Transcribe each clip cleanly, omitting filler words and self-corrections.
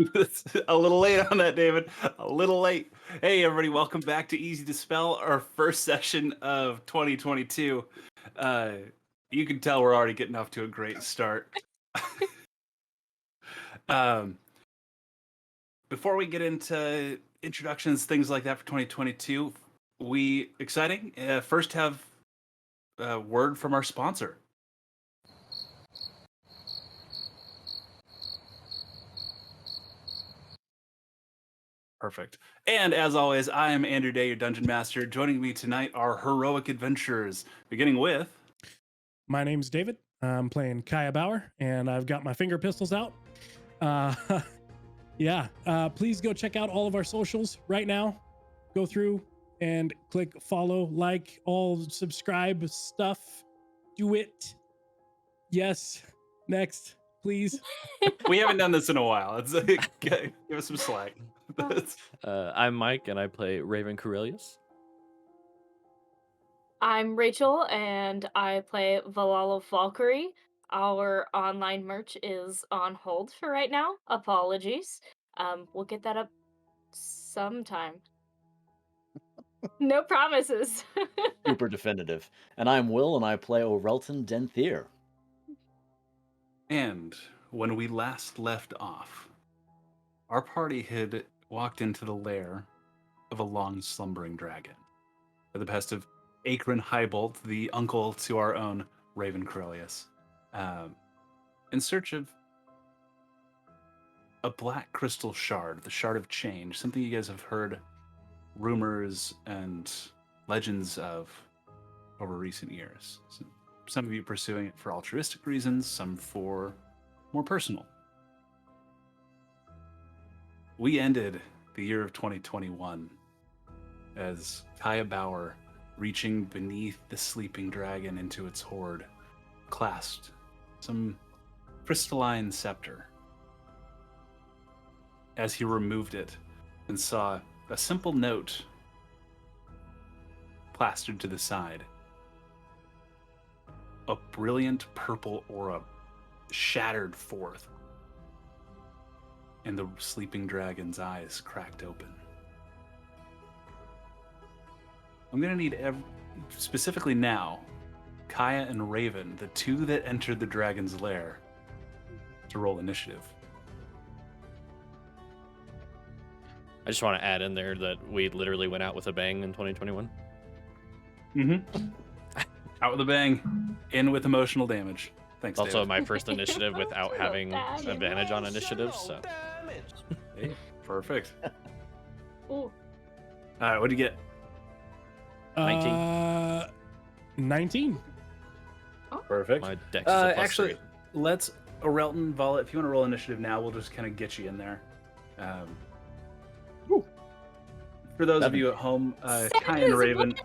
It's a little late on that, David. A little late. Hey, everybody, welcome back to Easy Dispel, our first session of 2022. Uh, you can tell we're already getting off to a great start. um, before we get into introductions, things like that for 2022, we exciting. First, have a word from our sponsor. Perfect. And as always, I am Andrew Day, your Dungeon Master. Joining me tonight are heroic adventurers, beginning with... My name's David. I'm playing Kaya Bauer, and I've got my finger pistols out. Uh, please go check out all of our socials right now. Go through and click follow, like, all subscribe stuff. Do it. Yes. Next, please. We haven't done this in a while. It's like, give us some slack. I'm Mike, and I play Raven Corellius. I'm Rachel, and I play Valhalla Valkyrie. Our online merch is on hold for right now. Apologies. We'll get that up sometime. No promises. Super definitive. And I'm Will, and I play Orelton Denthier. And when we last left off, our party had walked into the lair of a long slumbering dragon, for the best of Akron Highbolt, the uncle to our own Raven Corellius, in search of a black crystal shard, the Shard of Change, something you guys have heard rumors and legends of over recent years. So some of you pursuing it for altruistic reasons, some for more personal. We ended the year of 2021 as Kaya Bauer, reaching beneath the sleeping dragon into its hoard, clasped some crystalline scepter. As he removed it and saw a simple note plastered to the side, a brilliant purple aura shattered forth, and the sleeping dragon's eyes cracked open. I'm going to need, specifically now, Kaya and Raven, the two that entered the dragon's lair, to roll initiative. I just want to add in there that we literally went out with a bang in 2021. Mm-hmm. Out with a bang, in with emotional damage. Thanks, Also, David. my first initiative without having advantage on initiatives. So. Hey, perfect. Ooh. All right, what do you get? 19. 19. Perfect. My dex is a plus Actually, 3. let's Orelton, Vala, if you want to roll initiative now, we'll just kind of get you in there. For those of you at home, Kaya and Raven,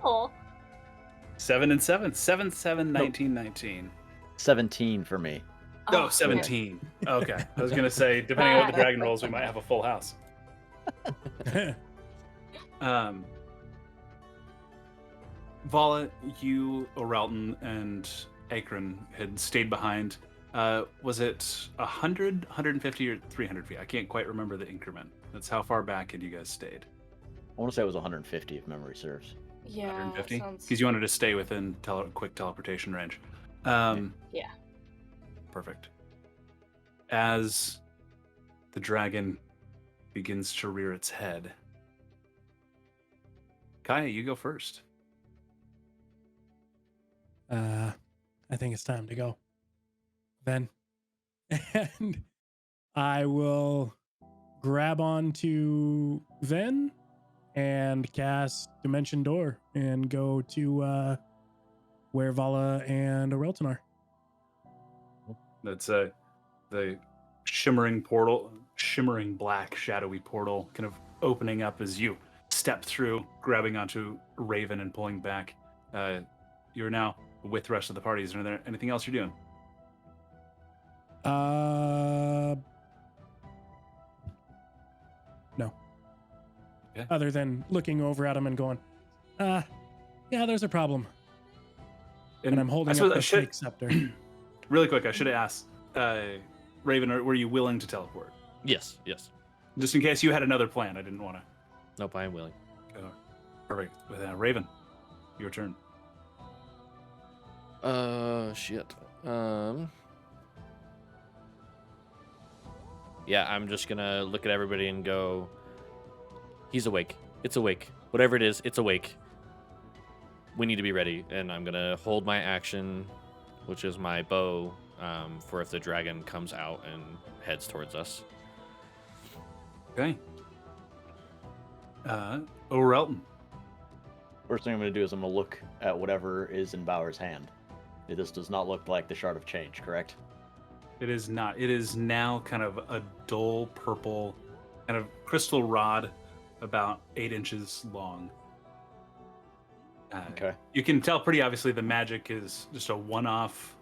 7 and 7. 7, 7, 19, 19. 17 for me. Oh, 17. Okay. I was going to say, depending on what the dragon rolls, we might have a full house. Vala, you, Orelton, and Akron had stayed behind. Was it 100, 150, or 300 feet? I can't quite remember the increment. That's how far back had you guys stayed? I want to say it was 150 if memory serves. Yeah. 150? Sounds... Because you wanted to stay within quick teleportation range. Yeah. Perfect. As the dragon begins to rear its head, Kaya, you go first. I think it's time to go. Then. And I will grab onto Ven and cast Dimension Door and go to where Vala and Orelton are. That's the shimmering portal, shimmering black, shadowy portal kind of opening up as you step through, grabbing onto Raven and pulling back. You're now with the rest of the party. Is there anything else you're doing? No. Okay. Other than looking over at him and going, yeah, there's a problem. And I'm holding up the fake scepter. Really quick, I should have asked, Raven, were you willing to teleport? Yes. Just in case you had another plan, I didn't want to Nope, I am willing. go. Perfect. With Raven, your turn. Shit. Yeah, I'm just gonna look at everybody and go, he's awake. It's awake. Whatever it is, it's awake. We need to be ready. And I'm gonna hold my action, which is my bow, for if the dragon comes out and heads towards us. Okay. Orelton. First thing I'm going to do is I'm going to look at whatever is in Bauer's hand. This does not look like the Shard of Change, correct? It is not. It is now kind of a dull purple, kind of crystal rod, about 8 inches long. Okay. You can tell pretty obviously the magic is just a one-off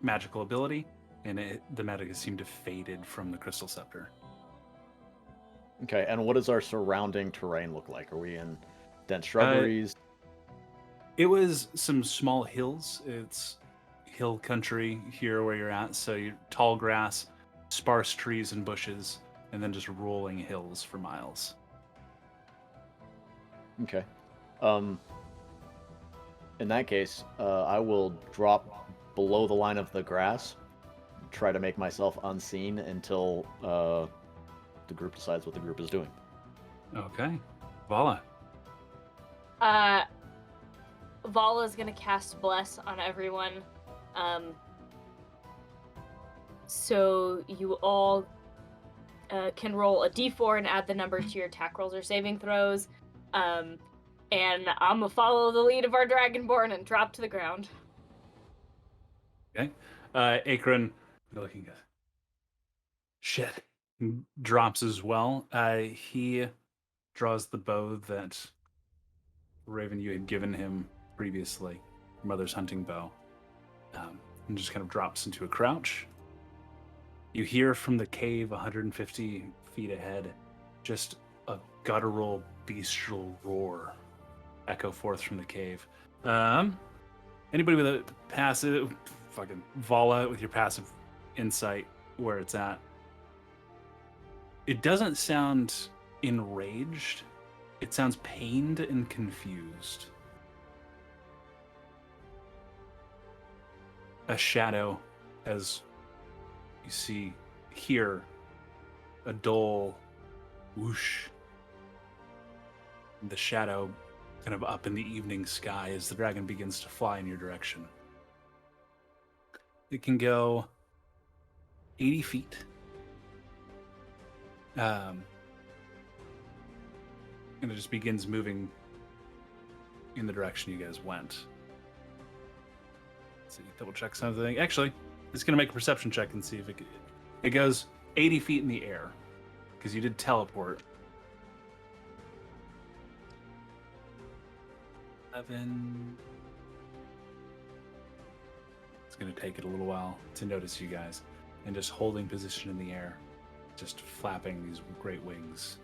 magical ability, and the magic has seemed to faded from the crystal scepter. Okay, and what does our surrounding terrain look like? Are we in dense shrubberies? It was some small hills. It's hill country here where you're at, so tall grass, sparse trees and bushes, and then just rolling hills for miles. Okay. In that case, I will drop below the line of the grass, try to make myself unseen until the group decides what the group is doing. Okay. Vala. Vala's gonna cast Bless on everyone. So you all can roll a d4 and add the number to your attack rolls or saving throws. And I'm gonna follow the lead of our Dragonborn and drop to the ground. Okay. Akron, looking at shit, drops as well. He draws the bow that Raven, you had given him previously, your mother's hunting bow, and just kind of drops into a crouch. You hear from the cave 150 feet ahead just a guttural, bestial roar echo forth from the cave. Anybody with a passive, fucking Vala, with your passive insight where it's at, it doesn't sound enraged. It sounds pained and confused. A shadow, as you see here, a dull whoosh. The shadow kind of up in the evening sky as the dragon begins to fly in your direction. It can go 80 feet. And it just begins moving in the direction you guys went. Let's see, double check something. Actually, it's going to make a perception check and see if it goes 80 feet in the air, because you did teleport. 11. It's going to take it a little while to notice you guys, and just holding position in the air, just flapping these great wings.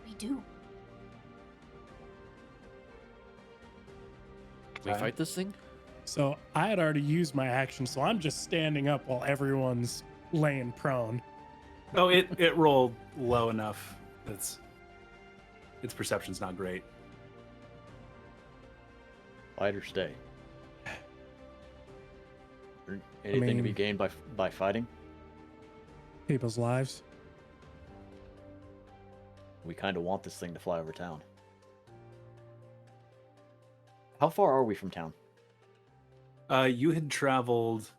We do. We fight this thing? So I had already used my action, so I'm just standing up while everyone's laying prone. Oh, it rolled low enough. Its perception's not great. Fight or stay. Anything to be mean- gained by fighting? People's lives. We kind of want this thing to fly over town. How far are we from town? You had traveled.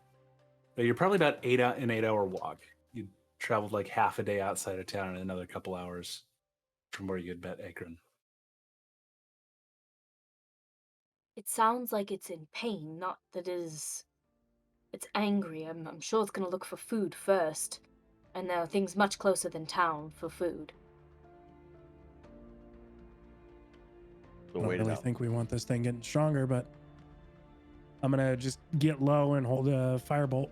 You're probably about an 8-hour walk. You traveled like half a day outside of town and another couple hours from where you had met Akron. It sounds like it's in pain, not that it's angry. I'm sure it's gonna look for food first. And there are things much closer than town for food. So I don't wait it really out. think we want this thing getting stronger, but I'm gonna just get low and hold a firebolt.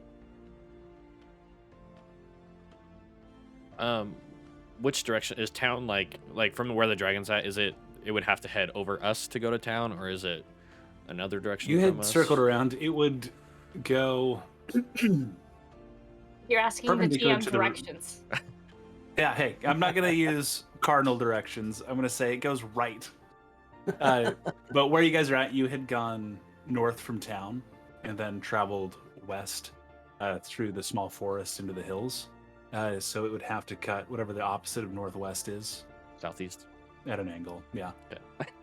Which direction is town, like from where the dragon's at? Is it would have to head over us to go to town, or is it another direction You from had us? circled around. It would go. You're asking the Perpendicular TM to the- directions. Yeah, hey, I'm not gonna use cardinal directions. I'm gonna say it goes right. But where you guys are at, you had gone north from town and then traveled west through the small forest into the hills. So it would have to cut whatever the opposite of northwest is Southeast. at an angle. Yeah. Yeah.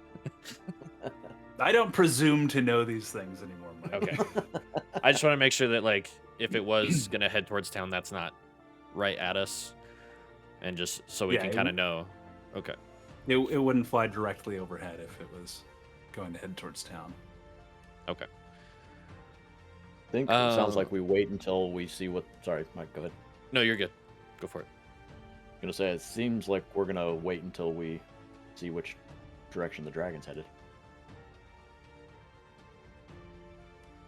I don't presume to know these things anymore, Mike. Okay. I just want to make sure that, like, if it was gonna head towards town, that's not right at us, and just so we Yeah, can it kind of know. Okay. It wouldn't fly directly overhead if it was going to head towards town. Okay. I think it sounds like we wait until we see what. Sorry, Mike, go ahead. No, you're good. Go for it. I'm gonna say it seems like we're gonna wait until we see which direction the dragon's headed.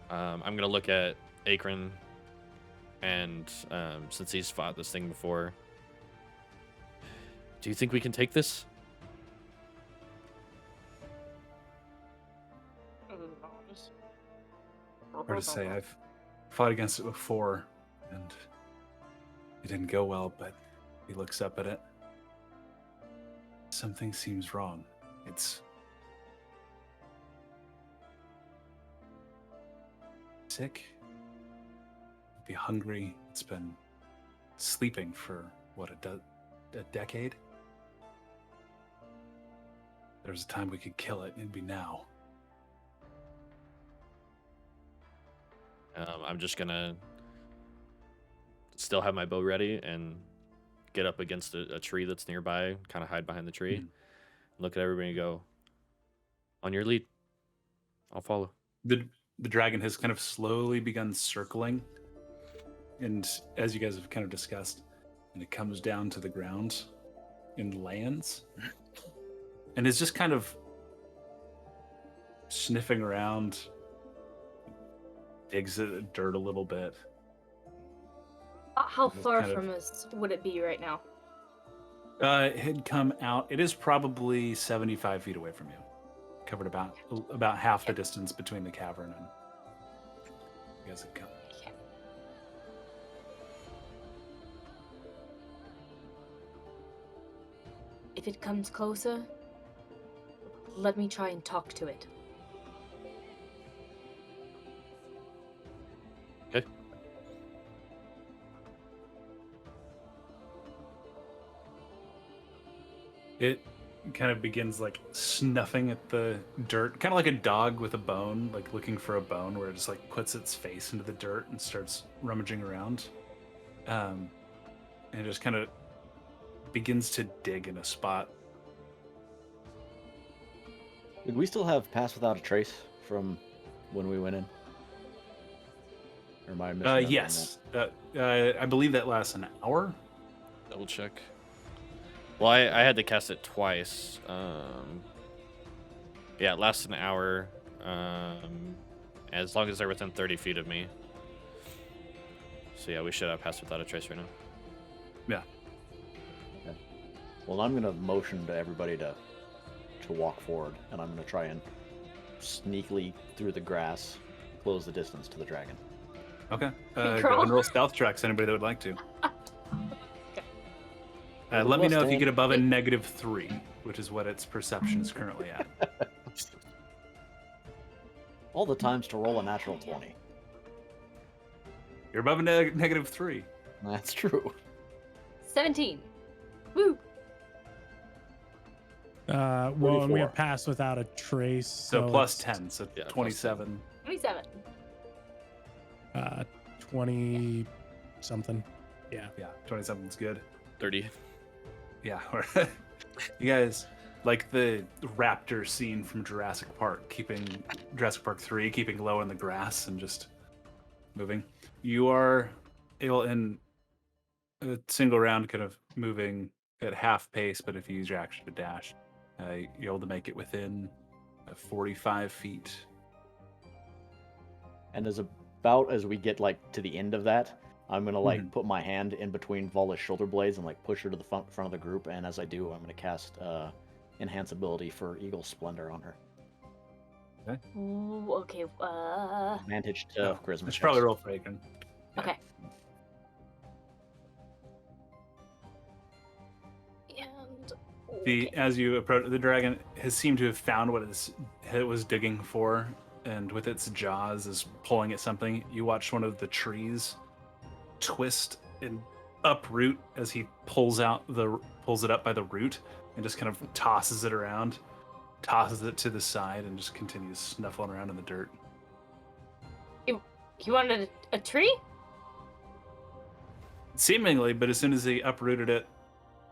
I'm gonna look at Akron, and since he's fought this thing before, do you think we can take this? Hard to say. I've fought against it before, and it didn't go well, but he looks up at it. Something seems wrong. It's sick. Be hungry. It's been sleeping for what, a decade? There's a time we could kill it, and it'd be now. I'm just gonna still have my bow ready and get up against a tree that's nearby, kind of hide behind the tree, look at everybody and go, on your lead. I'll follow. The dragon has kind of slowly begun circling, and as you guys have kind of discussed, and it comes down to the ground and lands, and is just kind of sniffing around, digs at the dirt a little bit. How Just far kind of- from us would it be right now? It had come out. It is probably 75 feet away from you. Covered about half the distance between the cavern and you guys have come. Okay. If it comes closer, let me try and talk to it. Okay. It kind of begins like snuffing at the dirt, kind of like a dog with a bone, like looking for a bone, where it just like puts its face into the dirt and starts rummaging around. And it just kind of begins to dig in a spot. Did we still have Pass Without a Trace from when we went in? Or am I missing out on Yes. I believe that lasts an hour. Double check. Well, I had to cast it twice. Yeah, it lasts an hour. As long as they're within 30 feet of me. So yeah, we should have passed without a trace right now. Yeah. that? Well, I'm gonna motion to everybody to walk forward, and I'm gonna try and sneakily through the grass close the distance to the dragon. Okay. Hey, Go girl. and roll stealth checks. Anybody that would like to. Well, Let me let's know if you stand- get above a -3, which is what its perception is currently at. All the times to roll a natural 20. You're above a -3. That's true. 17. Woo! Well, and we 44. have passed without a trace. So plus 10, so Yeah, plus 27. 27. 20 something. Yeah. Yeah, 27's good. 30. Yeah. You guys, like the raptor scene from Jurassic Park, Jurassic Park 3, keeping low in the grass and just moving. You are able in a single round, kind of moving at half pace, but if you use your action to dash, you're able to make it within 45 feet. And about as we get like to the end of that, I'm gonna like Mhm. put my hand in between Vala's shoulder blades and like push her to the front of the group. And as I do, I'm gonna cast enhance ability for Eagle Splendor on her. Ooh, okay. Advantage to Oh, charisma. I should checks. probably roll for Aiken. Okay. As you approach, the dragon has seemed to have found what it was digging for, and with its jaws is pulling at something. You watch one of the trees twist and uproot as he pulls it up by the root and just kind of tosses it around, tosses it to the side, and just continues snuffling around in the dirt. You wanted a tree? Seemingly, but as soon as he uprooted it,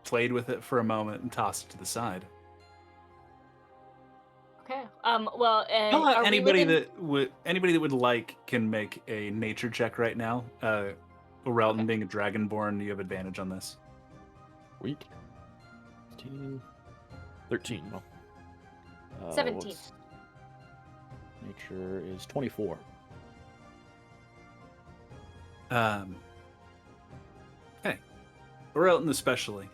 played with it for a moment, and tossed it to the side. Okay. Well, are Anybody we that would like can make a nature check right now. Orelton, being a dragonborn, you have advantage on this. Weak. 15, 13. 17. Nature is 24. Okay. Orelton especially.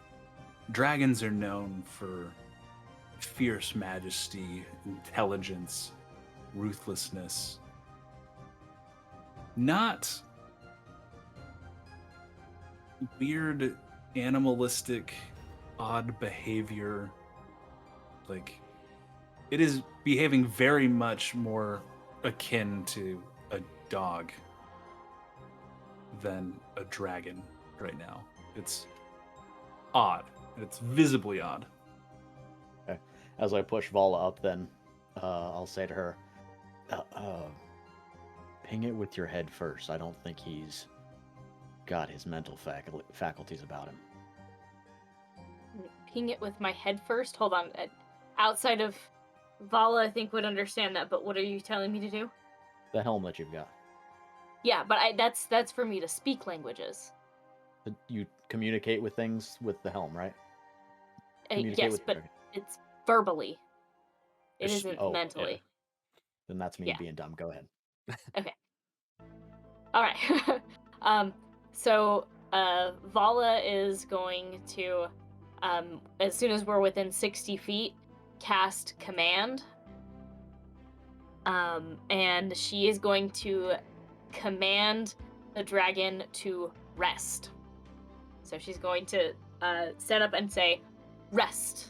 Dragons are known for fierce majesty, intelligence, ruthlessness. Not weird, animalistic, odd behavior. Like, it is behaving very much more akin to a dog than a dragon right now. It's odd. It's visibly odd. Okay. As I push Vala up, then I'll say to her, ping it with your head first. I don't think he's got his mental faculties about him. Ping it with my head first? Hold on. Outside of Vala, I think would understand that, but what are you telling me to do? The helm that you've got. Yeah, but that's for me to speak languages. You communicate with things with the helm, right? Yes, but it's verbally. It isn't mentally. Yeah. Then that's me being dumb. Go ahead. Okay. All right. So Vala is going to, as soon as we're within 60 feet, cast command. And she is going to command the dragon to rest. So she's going to set up and say, rest.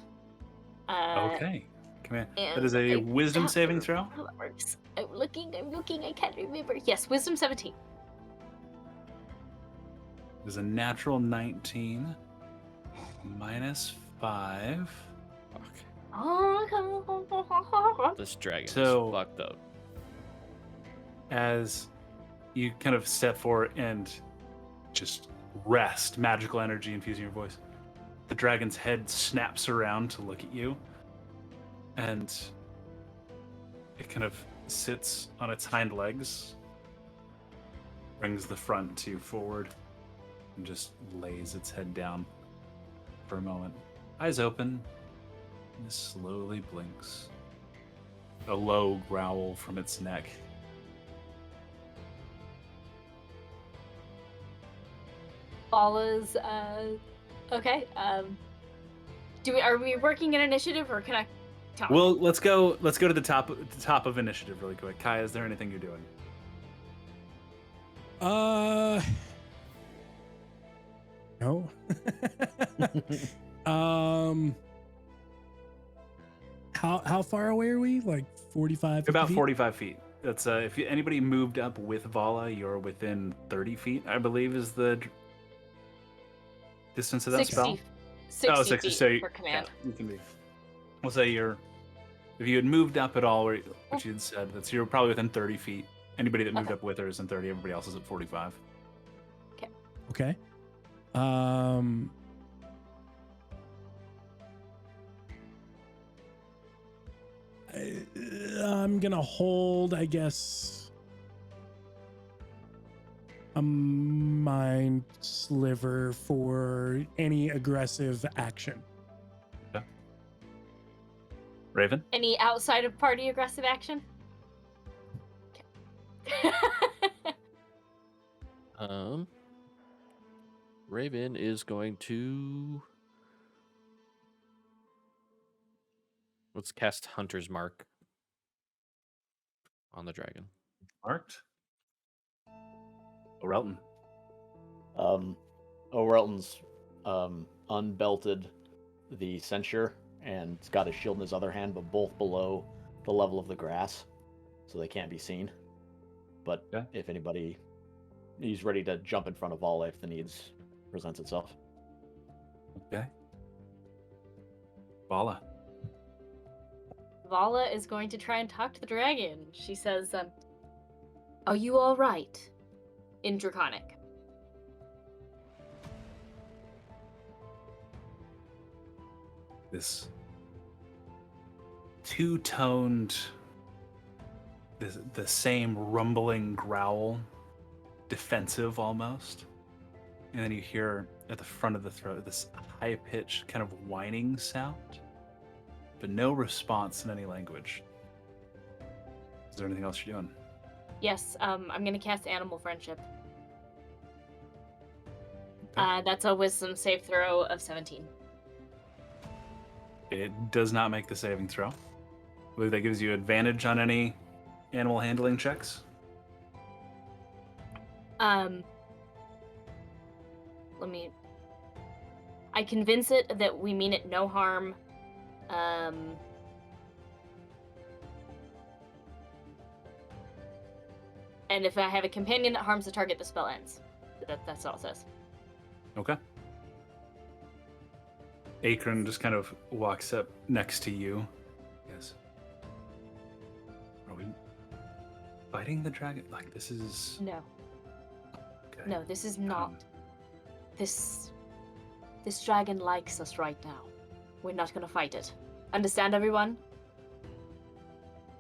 Okay. Command. And That is a wisdom saving throw? How that works. I'm looking, I can't remember. Yes, wisdom 17. There's a natural 19 minus 5. This dragon So- is fucked up. As you kind of step forward and just rest, magical energy infusing your voice, the dragon's head snaps around to look at you, and it kind of sits on its hind legs, brings the front two forward, and just lays its head down for a moment. Eyes open, and it slowly blinks. A low growl from its neck. Vala's, okay. Are we working in initiative, or can I talk? Well, let's go to the top of initiative really quick. Kai, is there anything you're doing? No. How far away are we? Like 45? About 50 feet? 45 feet. That's if anybody moved up with Vala, you're within 30 feet, I believe, is the distance of that 60, spell. 60 feet so for command. Yeah, you can be. We'll say if you had moved up at all, which you had said, you're probably within 30 feet. Anybody that moved Okay. up with her is in 30. Everybody else is at 45. Okay. I'm gonna hold, I guess, a mind sliver for any aggressive action. Raven? Any outside of party aggressive action? Raven is going to let's cast Hunter's Mark on the dragon. Marked. Orelton. Orelton's unbelted the censure, and it's got his shield in his other hand, but both below the level of the grass, so they can't be seen. But Okay. if anybody, he's ready to jump in front of Vala if the needs presents itself. Okay. Vala. Vala is going to try and talk to the dragon. She says, "Are you all right?" In Draconic. This two-toned, the same rumbling growl, defensive almost. And then you hear at the front of the throat this high-pitched kind of whining sound, but no response in any language. Is there anything else you're doing? Yes, I'm gonna cast Animal Friendship. Okay. That's a Wisdom save throw of 17. It does not make the saving throw. I believe that gives you advantage on any animal handling checks. I convince it that we mean it no harm. And if I have a companion that harms the target, the spell ends. That's all it says. Okay. Akron just kind of walks up next to you. Yes. Are we fighting the dragon? Like, this is... No, Okay. no, this is not. This dragon likes us right now. We're not gonna fight it. Understand, everyone?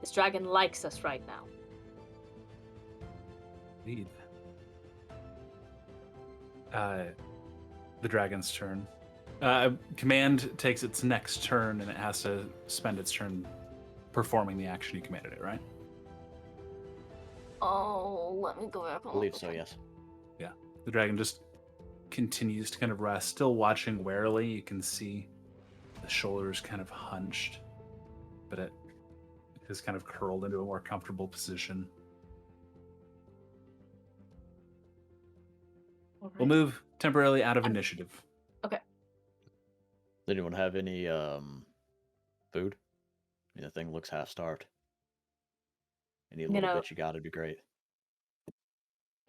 This dragon likes us right now. Lead. The dragon's turn. Command takes its next turn, and it has to spend its turn performing the action you commanded it, right? Oh, let me go back. I believe so, yes. The dragon just continues to kind of rest, still watching warily. You can see the shoulders kind of hunched, but it is kind of curled into a more comfortable position. We'll move temporarily out of initiative. Does anyone have any food? I mean, the thing looks half starved. Any little bit you got would be great.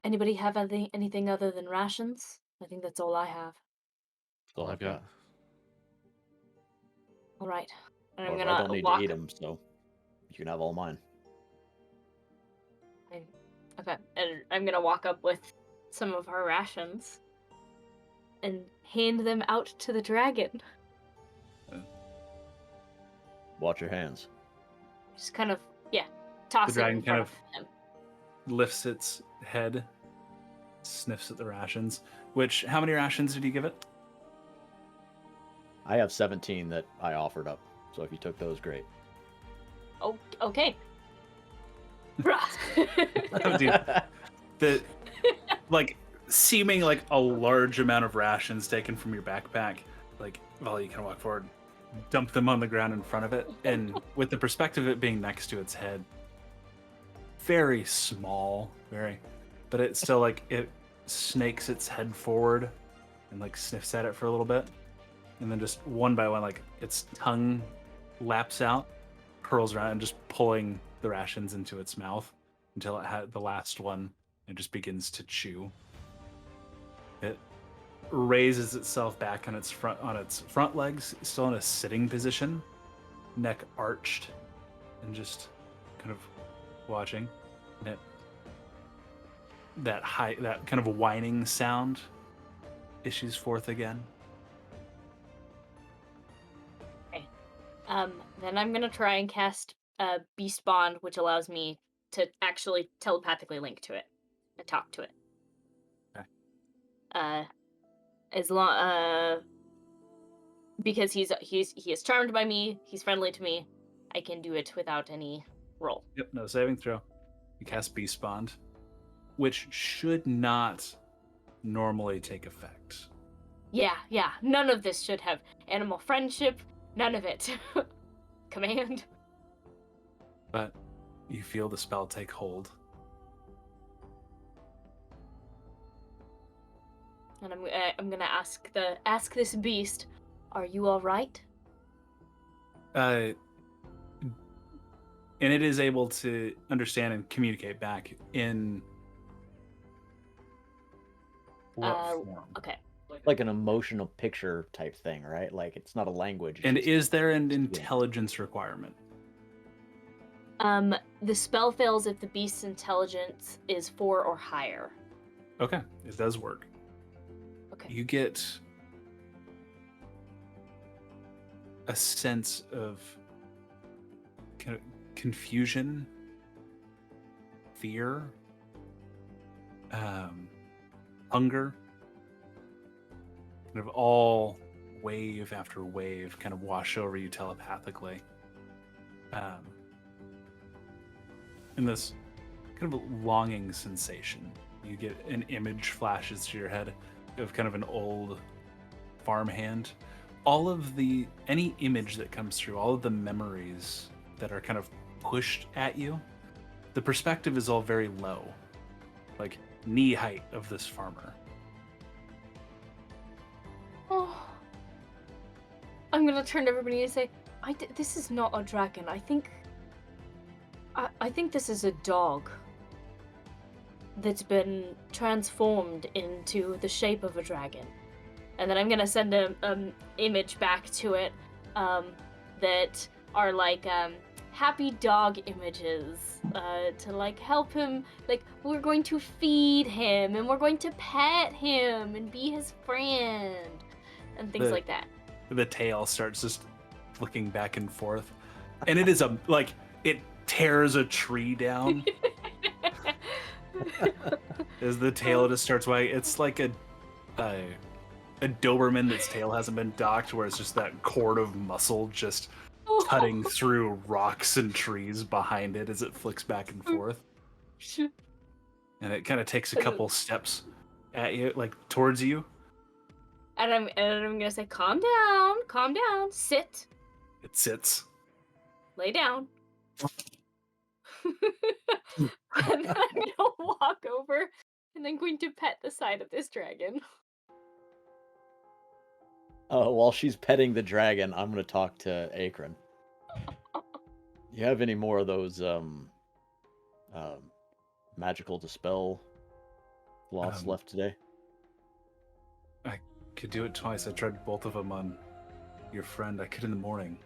Anybody have anything other than rations? I think that's all I have. That's all I've got. All right. And Or I'm I gonna don't need walk. to eat them, so you can have all mine. Okay, and I'm gonna walk up with some of our rations and hand them out to the dragon. Watch your hands. Just kind of, toss The it dragon in kind front of him. lifts its head, sniffs at the rations. Which, how many rations did you give it? I have 17 that I offered up, so if you took those, great. Oh, okay. Dude, the like seeming like a large amount of rations taken from your backpack. Like, well, you can walk forward, dump them on the ground in front of it, and with the perspective of it being next to its head, very small, but it's still like it snakes its head forward and like sniffs at it for a little bit, and then just one by one, like its tongue laps out, curls around, and just pulling the rations into its mouth until it had the last one and just begins to chew. It raises itself back on its front legs, still in a sitting position, neck arched, and just kind of watching. And that kind of whining sound issues forth again. Okay. Then I'm gonna try and cast Beast Bond, which allows me to actually telepathically link to it and talk to it. Okay. As long because he is charmed by me, he's friendly to me, I can do it without any roll. Yep, no saving throw. You cast Beast Bond, which should not normally take effect. Yeah, none of this should have animal friendship, none of it. Command. But you feel the spell take hold. And I'm gonna ask this beast, Are you all right? And it is able to understand and communicate back in what form? Okay. Like an emotional picture type thing, right? Like it's not a language. It's And just is there an feeling. intelligence requirement? The spell fails if the beast's intelligence is 4 or higher. Okay, it does work. Okay. You get a sense of kind of confusion, fear, hunger, kind of all wave after wave kind of wash over you telepathically. And this kind of longing sensation. You get an image flashes to your head of kind of an old farmhand. All of any image that comes through, all of the memories that are kind of pushed at you, the perspective is all very low, like knee height of this farmer. Oh. I'm gonna turn to everybody and say, this is not a dragon. I think this is a dog that's been transformed into the shape of a dragon. And then I'm gonna send an image back to it that are like happy dog images to like help him. Like, we're going to feed him and we're going to pet him and be his friend and things like that. The tail starts just flicking back and forth, and it is it tears a tree down as the tail just starts wagging. It's like a Doberman that's tail hasn't been docked, where it's just that cord of muscle just cutting through rocks and trees behind it as it flicks back and forth. And it kind of takes a couple steps at you, like towards you. And I'm gonna say, calm down, sit. It sits. Lay down. And then I'm gonna walk over and I'm going to pet the side of this dragon. While she's petting the dragon, I'm gonna talk to Akron. You have any more of those magical dispel slots left today? I could do it twice. I tried both of them on your friend. I could in the morning.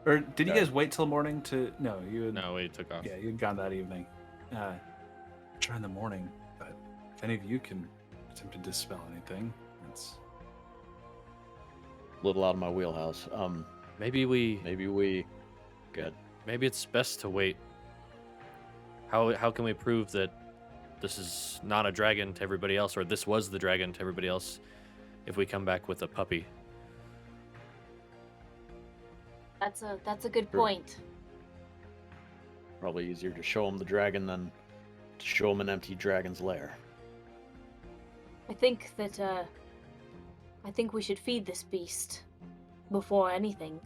Or did you guys wait till morning to? No, you had, No, we took off. Yeah, you had gone that evening. Try in the morning, but if any of you can attempt to dispel anything, it's A little out of my wheelhouse. Maybe we. Good. Maybe it's best to wait. How can we prove that this is not a dragon to everybody else, or this was the dragon to everybody else, if we come back with a puppy? That's a good True. point. Probably easier to show them the dragon than to show them an empty dragon's lair. I think that we should feed this beast before anything.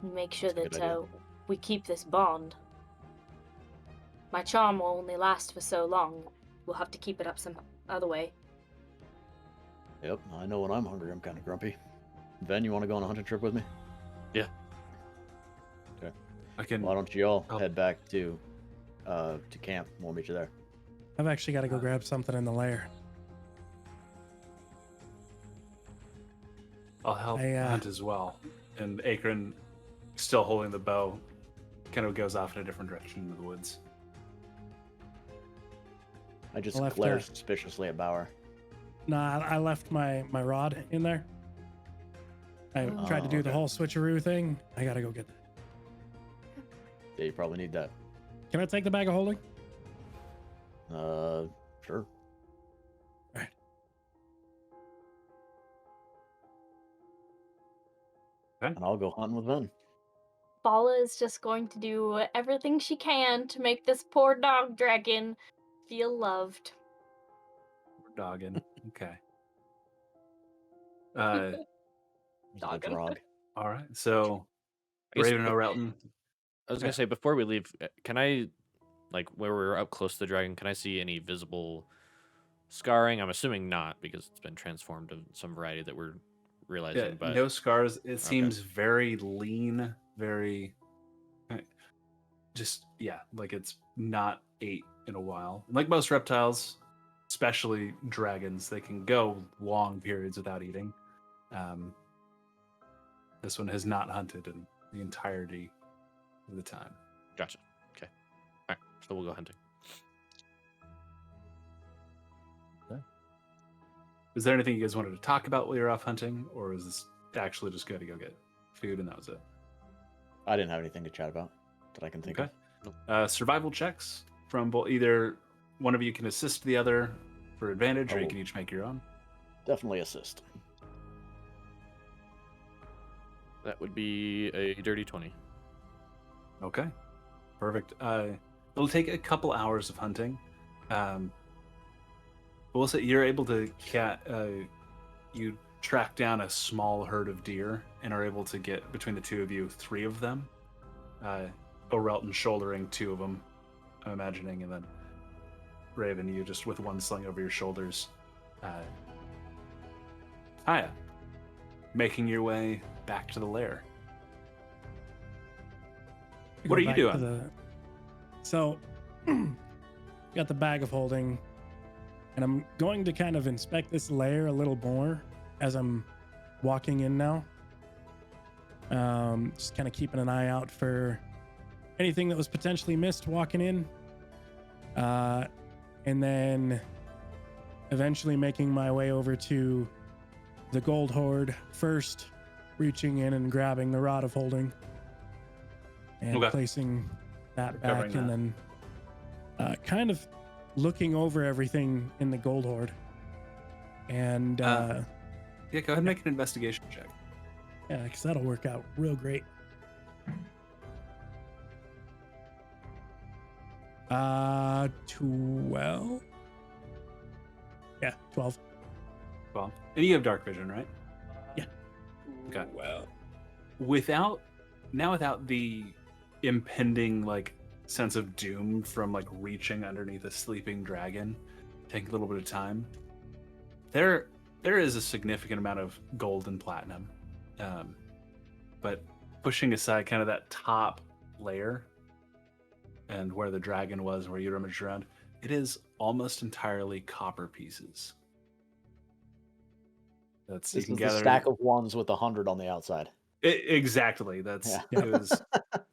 Make sure That's a that good idea. we keep this bond. My charm will only last for so long. We'll have to keep it up some other way. Yep, I know when I'm hungry, I'm kind of grumpy. Ven, you want to go on a hunting trip with me? Yeah. Okay. I can. Why don't you all I'll- head back to camp? We'll meet you there. I've actually got to go grab something in the lair. I'll help I, hunt as well. And Akron, still holding the bow, kind of goes off in a different direction into the woods. I just Left, glare suspiciously at Bauer. Nah, I left my rod in there. I tried to do the okay. whole switcheroo thing. I gotta go get that. Yeah, you probably need that. Can I take the bag of holding? Sure. Alright. And I'll go hunting with Ven. Bala is just going to do everything she can to make this poor dog dragon feel loved. We're dogging. Okay. He's a Dogging. frog. All right. So, I guess- Raven O'Relton. I was gonna say, before we leave, can I, like, where we're up close to the dragon, can I see any visible scarring? I'm assuming not, because it's been transformed of some variety that we're realizing. Yeah, But no scars. It seems very lean, very just like it's not ate in a while. Like most reptiles, especially dragons, they can go long periods without eating. This one has not hunted in the entirety of the time. gotcha. Okay. All right. So we'll go hunting. Is there anything you guys wanted to talk about while you're off hunting, or is this actually just going to go get food and that was it? I didn't have anything to chat about that I can think Okay. of. Survival checks from both. Either one of you can assist the other for advantage, or you Oh. can each make your own. Definitely assist. That would be a dirty 20. Okay, perfect. It'll take a couple hours of hunting. But we'll say you're able to you track down a small herd of deer and are able to get between the two of you 3 of them. Orelton shouldering 2 of them, I'm imagining, and then Raven, you just with one sling over your shoulders. Hiya, making your way back to the lair. I What go are you back to doing? So, got the bag of holding, and I'm going to kind of inspect this layer a little more as I'm walking in now. Just kind of keeping an eye out for anything that was potentially missed walking in. And then eventually making my way over to the gold hoard first, reaching in and grabbing the rod of holding and Okay. placing that Recovering back, and then kind of looking over everything in the gold hoard. And Yeah, go ahead and make an investigation check. yeah, because that'll work out real great. 12. Yeah, 12. Well, and you have dark vision, right? Yeah. Okay. Well, Without the impending sense of doom from reaching underneath a sleeping dragon, taking a little bit of time, there is a significant amount of gold and platinum, but pushing aside kind of that top layer and where the dragon was, where you rummaged around, it is almost entirely copper pieces. That's This you is can the gather. stack of ones with 100 on the outside. Exactly. That's Yeah.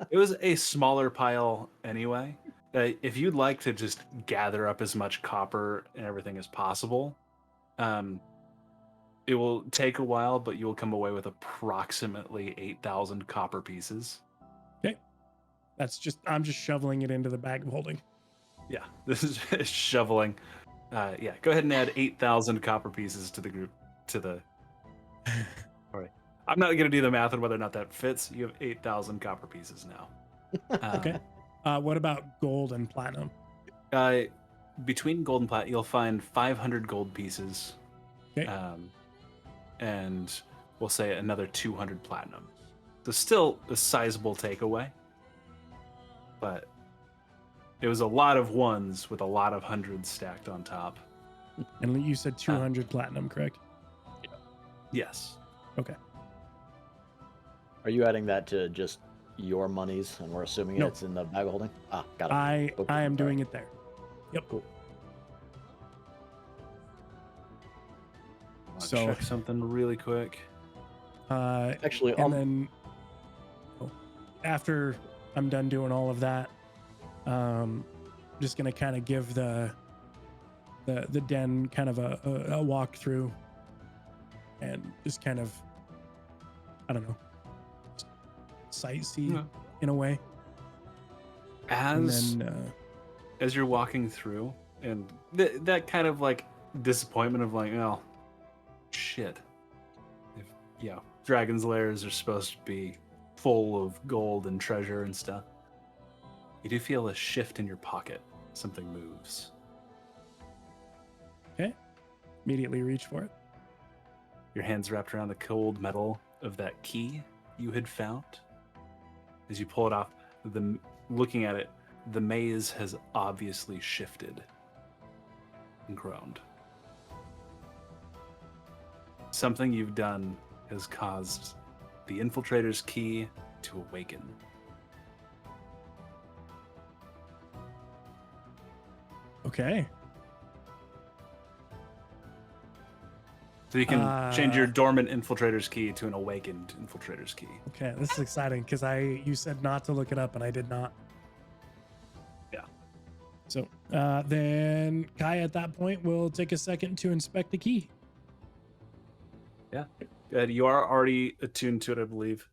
it was a smaller pile anyway. If you'd like to just gather up as much copper and everything as possible, it will take a while, but you will come away with approximately 8,000 copper pieces. I'm just shoveling it into the bag of holding. Yeah, this is just shoveling. Yeah, go ahead and add 8,000 copper pieces to the group. All right. I'm not going to do the math on whether or not that fits. You have 8,000 copper pieces now. Okay. What about gold and platinum? Between gold and plat, you'll find 500 gold pieces. Okay. And we'll say another 200 platinum. So still a sizable takeaway. But it was a lot of ones with a lot of hundreds stacked on top. And you said 200 platinum, correct? Yes. Okay. Are you adding that to just your monies, and we're assuming No. it's in the bag of holding? Ah, got it. I Okay, am all doing right. it there. Yep. Cool. I'll So- check something really quick. Actually, And then after I'm done doing all of that, just gonna kind of give the den kind of a walk through, and just kind of, I don't know, sightsee Yeah. in a way. And As then as you're walking through, and that kind of disappointment of oh shit, dragons' lairs are supposed to be full of gold and treasure and stuff. You do feel a shift in your pocket. Something moves. immediately reach for it. Your hands wrapped around the cold metal of that key you had found. As you pull it off, looking at it, the maze has obviously shifted and groaned. Something you've done has caused the infiltrator's key to awaken. Okay. So you can change your dormant infiltrator's key to an awakened infiltrator's key. Okay, this is exciting because you said not to look it up and I did not. Yeah. So then Kai at that point will take a second to inspect the key. Yeah. You are already attuned to it, I believe.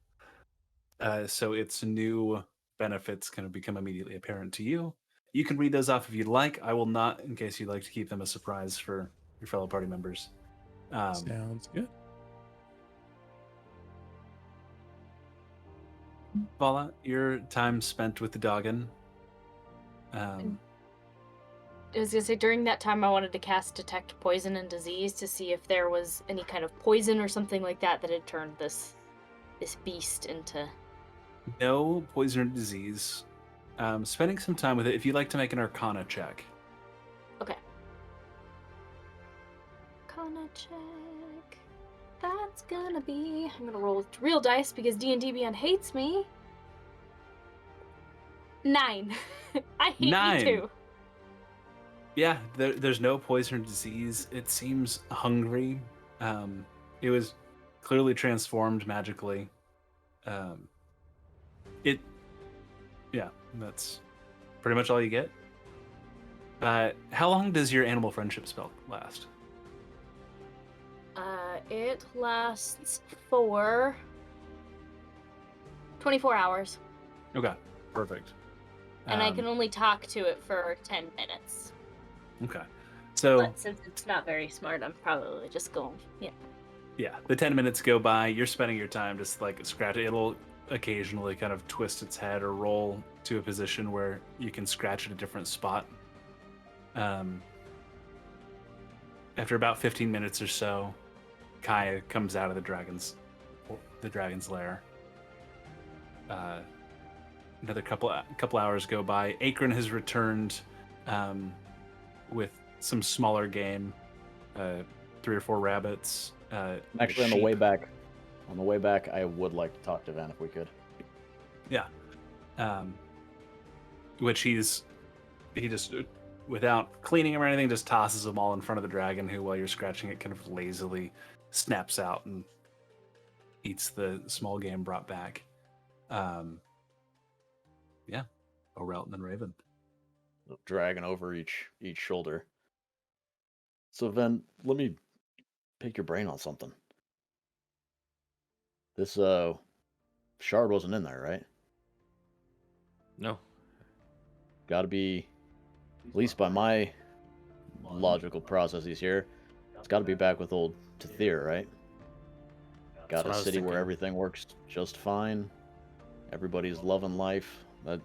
So its new benefits can become immediately apparent to you. You can read those off if you'd like. I will not, in case you'd like to keep them a surprise for your fellow party members. Sounds good. Vala, your time spent with the Doggin. I was gonna say, during that time I wanted to cast Detect Poison and Disease to see if there was any kind of poison or something like that that had turned this beast into... No poison or disease. Spending some time with it. If you'd like to make an Arcana check. Okay. Arcana check. That's gonna be... I'm gonna roll with real dice because D&D Beyond hates me. 9. I hate 9. you too. Yeah, there's no poison or disease. It seems hungry. It was clearly transformed magically. Yeah, that's pretty much all you get. How long does your animal friendship spell last? It lasts for 24 hours. Okay, perfect. And I can only talk to it for 10 minutes. Okay, so But since it's not very smart, I'm probably just going, yeah, the 10 minutes go by. You're spending your time just like scratching. It'll occasionally kind of twist its head or roll to a position where you can scratch at a different spot. After about 15 minutes or so, Kaya comes out of the dragon's lair. Another couple hours go by. Akron has returned with some smaller game, 3 or 4 rabbits. Actually, on the sheep. way back, I would like to talk to Van if we could. Yeah. Which he just, without cleaning him or anything, just tosses them all in front of the dragon, who, while you're scratching it, kind of lazily snaps out and eats the small game brought back. Yeah. Orelt and Raven. Dragging over each shoulder. So Van, let me pick your brain on something. This shard wasn't in there, right? No. Got to be, at least by my logical processes here, it's got to be back with old Tathir, right? Got what I a was city where thinking. everything works just fine. Everybody's loving life. That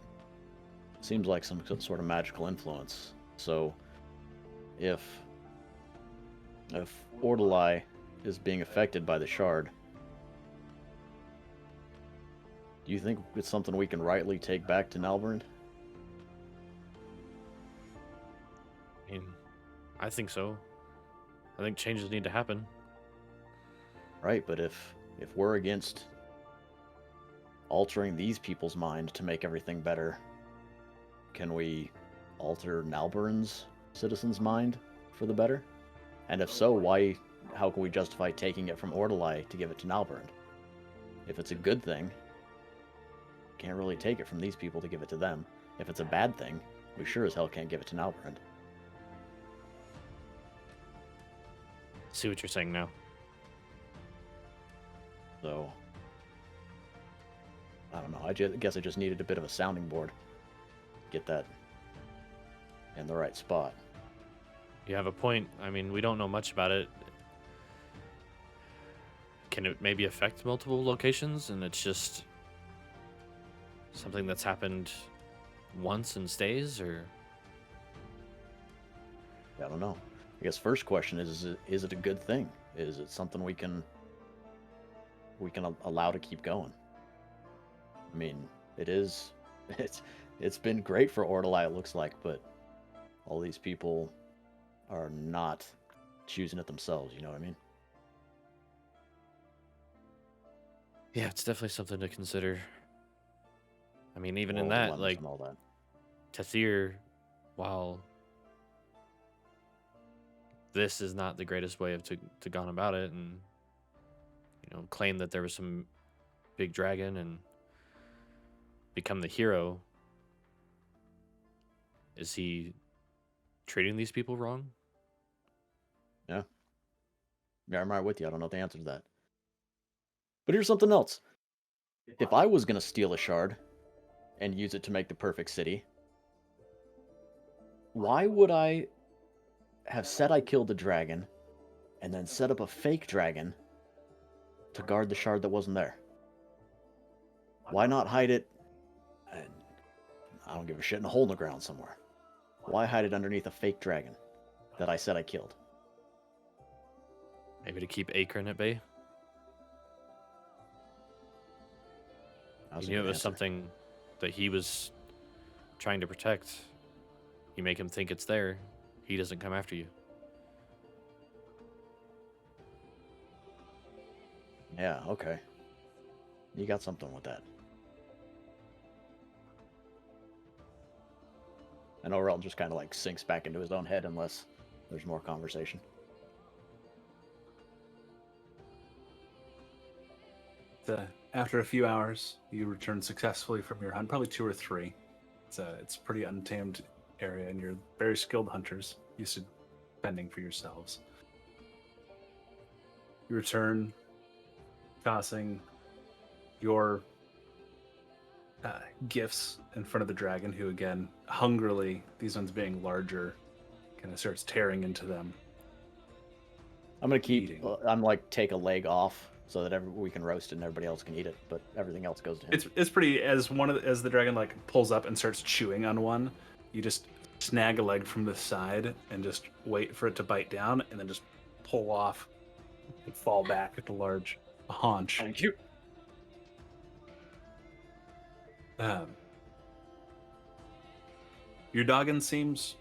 seems like some sort of magical influence. So, if Ordalai is being affected by the shard, do you think it's something we can rightly take back to Nalbrand? I mean, I think so. I think changes need to happen. Right, but if we're against altering these people's mind to make everything better, can we alter Nalbrand's citizens' mind for the better? And if so, how can we justify taking it from Ordalai to give it to Nalbrand? If it's a good thing, can't really take it from these people to give it to them. If it's a bad thing, we sure as hell can't give it to Nalbrand. See what you're saying now. So, I don't know. I guess I just needed a bit of a sounding board. Get that in the right spot. You have a point. I mean, we don't know much about it. Can it maybe affect multiple locations and it's just something that's happened once and stays, or? I don't know. I guess first question is it a good thing? Is it something we can allow to keep going? I mean, it's been great for Ordalai, it looks like, but all these people are not choosing it themselves, you know what I mean? Yeah, it's definitely something to consider. I mean, even in All that, dilemmas like, and all that. Tathir, while this is not the greatest way of to gone about it, and claim that there was some big dragon and become the hero, is he treating these people wrong? Yeah, I'm right with you. I don't know the answer to that. But here's something else. If I was gonna steal a shard and use it to make the perfect city, why would I have said I killed the dragon and then set up a fake dragon to guard the shard that wasn't there? Why not hide it? And I don't give a shit, in a hole in the ground somewhere. Why hide it underneath a fake dragon that I said I killed? Maybe to keep Akron at bay. That You a knew it good was answer. something that he was trying to protect. You make him think it's there, he doesn't come after you. Yeah, okay. You got something with that. And Orel just kind of like sinks back into his own head unless there's more conversation. After a few hours, you return successfully from your hunt, probably 2 or 3. It's a pretty untamed area, and you're very skilled hunters, used to fending for yourselves. You return, tossing your gifts in front of the dragon, who again, hungrily, these ones being larger, kind of starts tearing into them. I'm gonna keep. Eating. I'm like take a leg off so that we can roast it and everybody else can eat it, but everything else goes to him. It's pretty as the dragon like pulls up and starts chewing on one, you just snag a leg from the side and just wait for it to bite down, and then just pull off and fall back at the large haunch. Thank you. Your doggin seems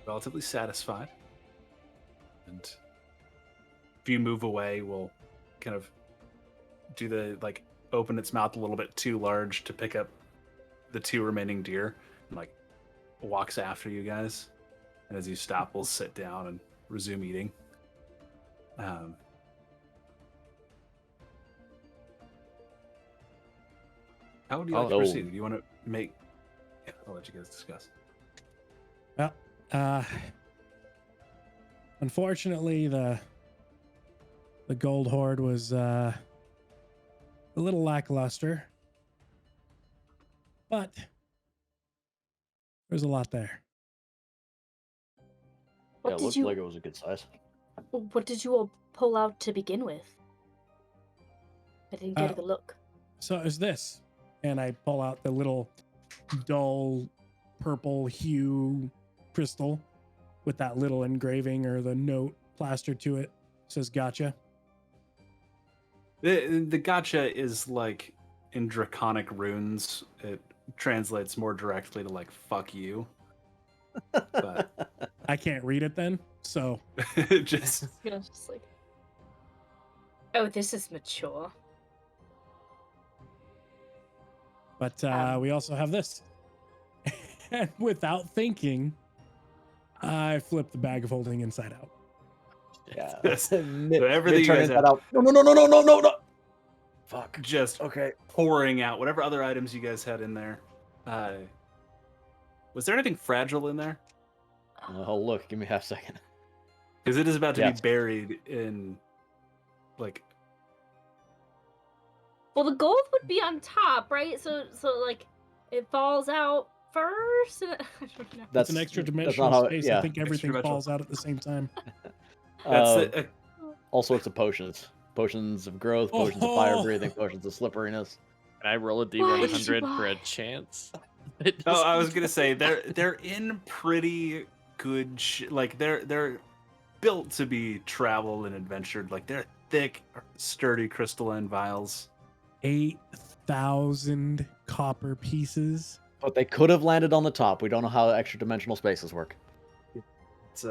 relatively satisfied, and if you move away, we'll kind of do the like open its mouth a little bit too large to pick up the 2 remaining deer, and like walks after you guys. And as you stop, we'll sit down and resume eating. How would you like to Oh. proceed? Do you want to make? Yeah, I'll let you guys discuss. Well, unfortunately, the gold hoard was a little lackluster, but there's a lot there. Yeah, it looked like it was a good size. What did you all pull out to begin with? I didn't get a good look. So is this, and I pull out the little dull purple hue crystal with that little engraving or the note plastered to it. It says "Gotcha." The gotcha is like in draconic runes. It translates more directly to like "fuck you." But I can't read it then, so just Just like, oh, this is mature. but we also have this. And without thinking, I flip the bag of holding inside out. Yeah. Yes. Mid- So everything you mid-turn guys inside have- out. No. Fuck. just Okay. pouring out whatever other items you guys had in there. Was there anything fragile in there? Oh, look. Give me half a second. Because it is about to Yes. be buried in, like, Well, the gold would be on top, right? So like, it falls out first. I don't know. That's an extra that's dimensional not how. space. Yeah. I think everything dimensional. falls out at the same time. that's All sorts of potions. Potions of growth, potions of fire Oh. breathing, potions of slipperiness. Can I roll a Why did you D100 for a buy? chance? It Oh, I doesn't- was gonna say they're in pretty good like they're built to be traveled and adventured. Like they're thick, sturdy crystalline vials. 8,000 copper pieces. But they could have landed on the top. We don't know how extra dimensional spaces work. It's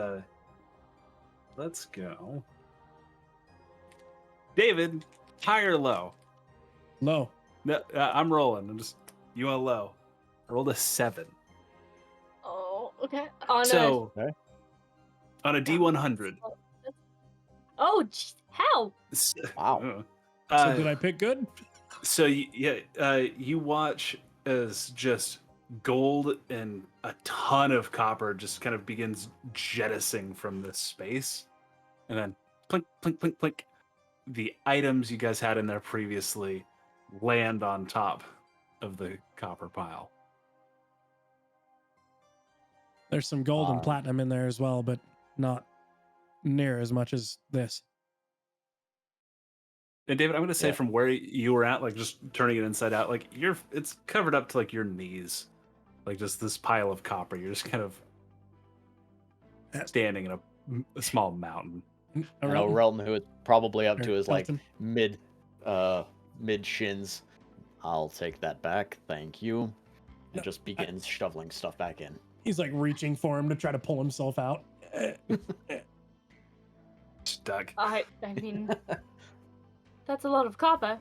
let's go. David, high or low? Low. No, I'm rolling. I'm just you on low. I rolled a 7. Oh, okay. On So Okay. on a D100. Oh, how? Wow. So did I pick good? So you watch as just gold and a ton of copper just kind of begins jettisoning from this space, and then plink, plink, plink, plink. The items you guys had in there previously land on top of the copper pile. There's some gold and Um, platinum in there as well, but not near as much as this. And David, I'm going to say Yeah. from where you were at, like just turning it inside out, like it's covered up to like your knees, like just this pile of copper. You're just kind of standing in a small mountain. And Relton, who is probably up to his like Elton. mid shins. I'll take that back, thank you. And No, just begins shoveling stuff back in. He's like reaching for him to try to pull himself out. Stuck. I mean, that's a lot of copper.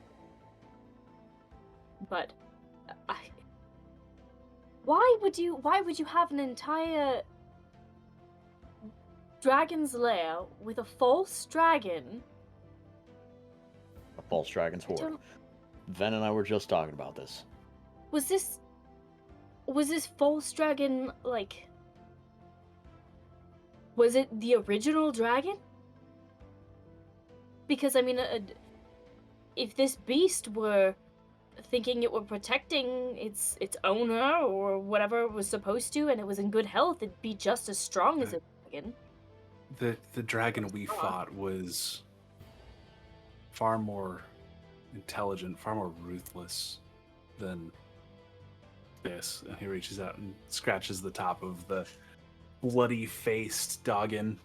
But why would you have an entire dragon's lair with a false dragon? A false dragon's horde. don't- Ven and I were just talking about this. Was this false dragon like? Was it the original dragon? Because I mean, if this beast were thinking it were protecting its owner or whatever it was supposed to, and it was in good health, it'd be just as strong as a dragon. The dragon we fought was far more intelligent, far more ruthless than this. And he reaches out and scratches the top of the bloody-faced doggin,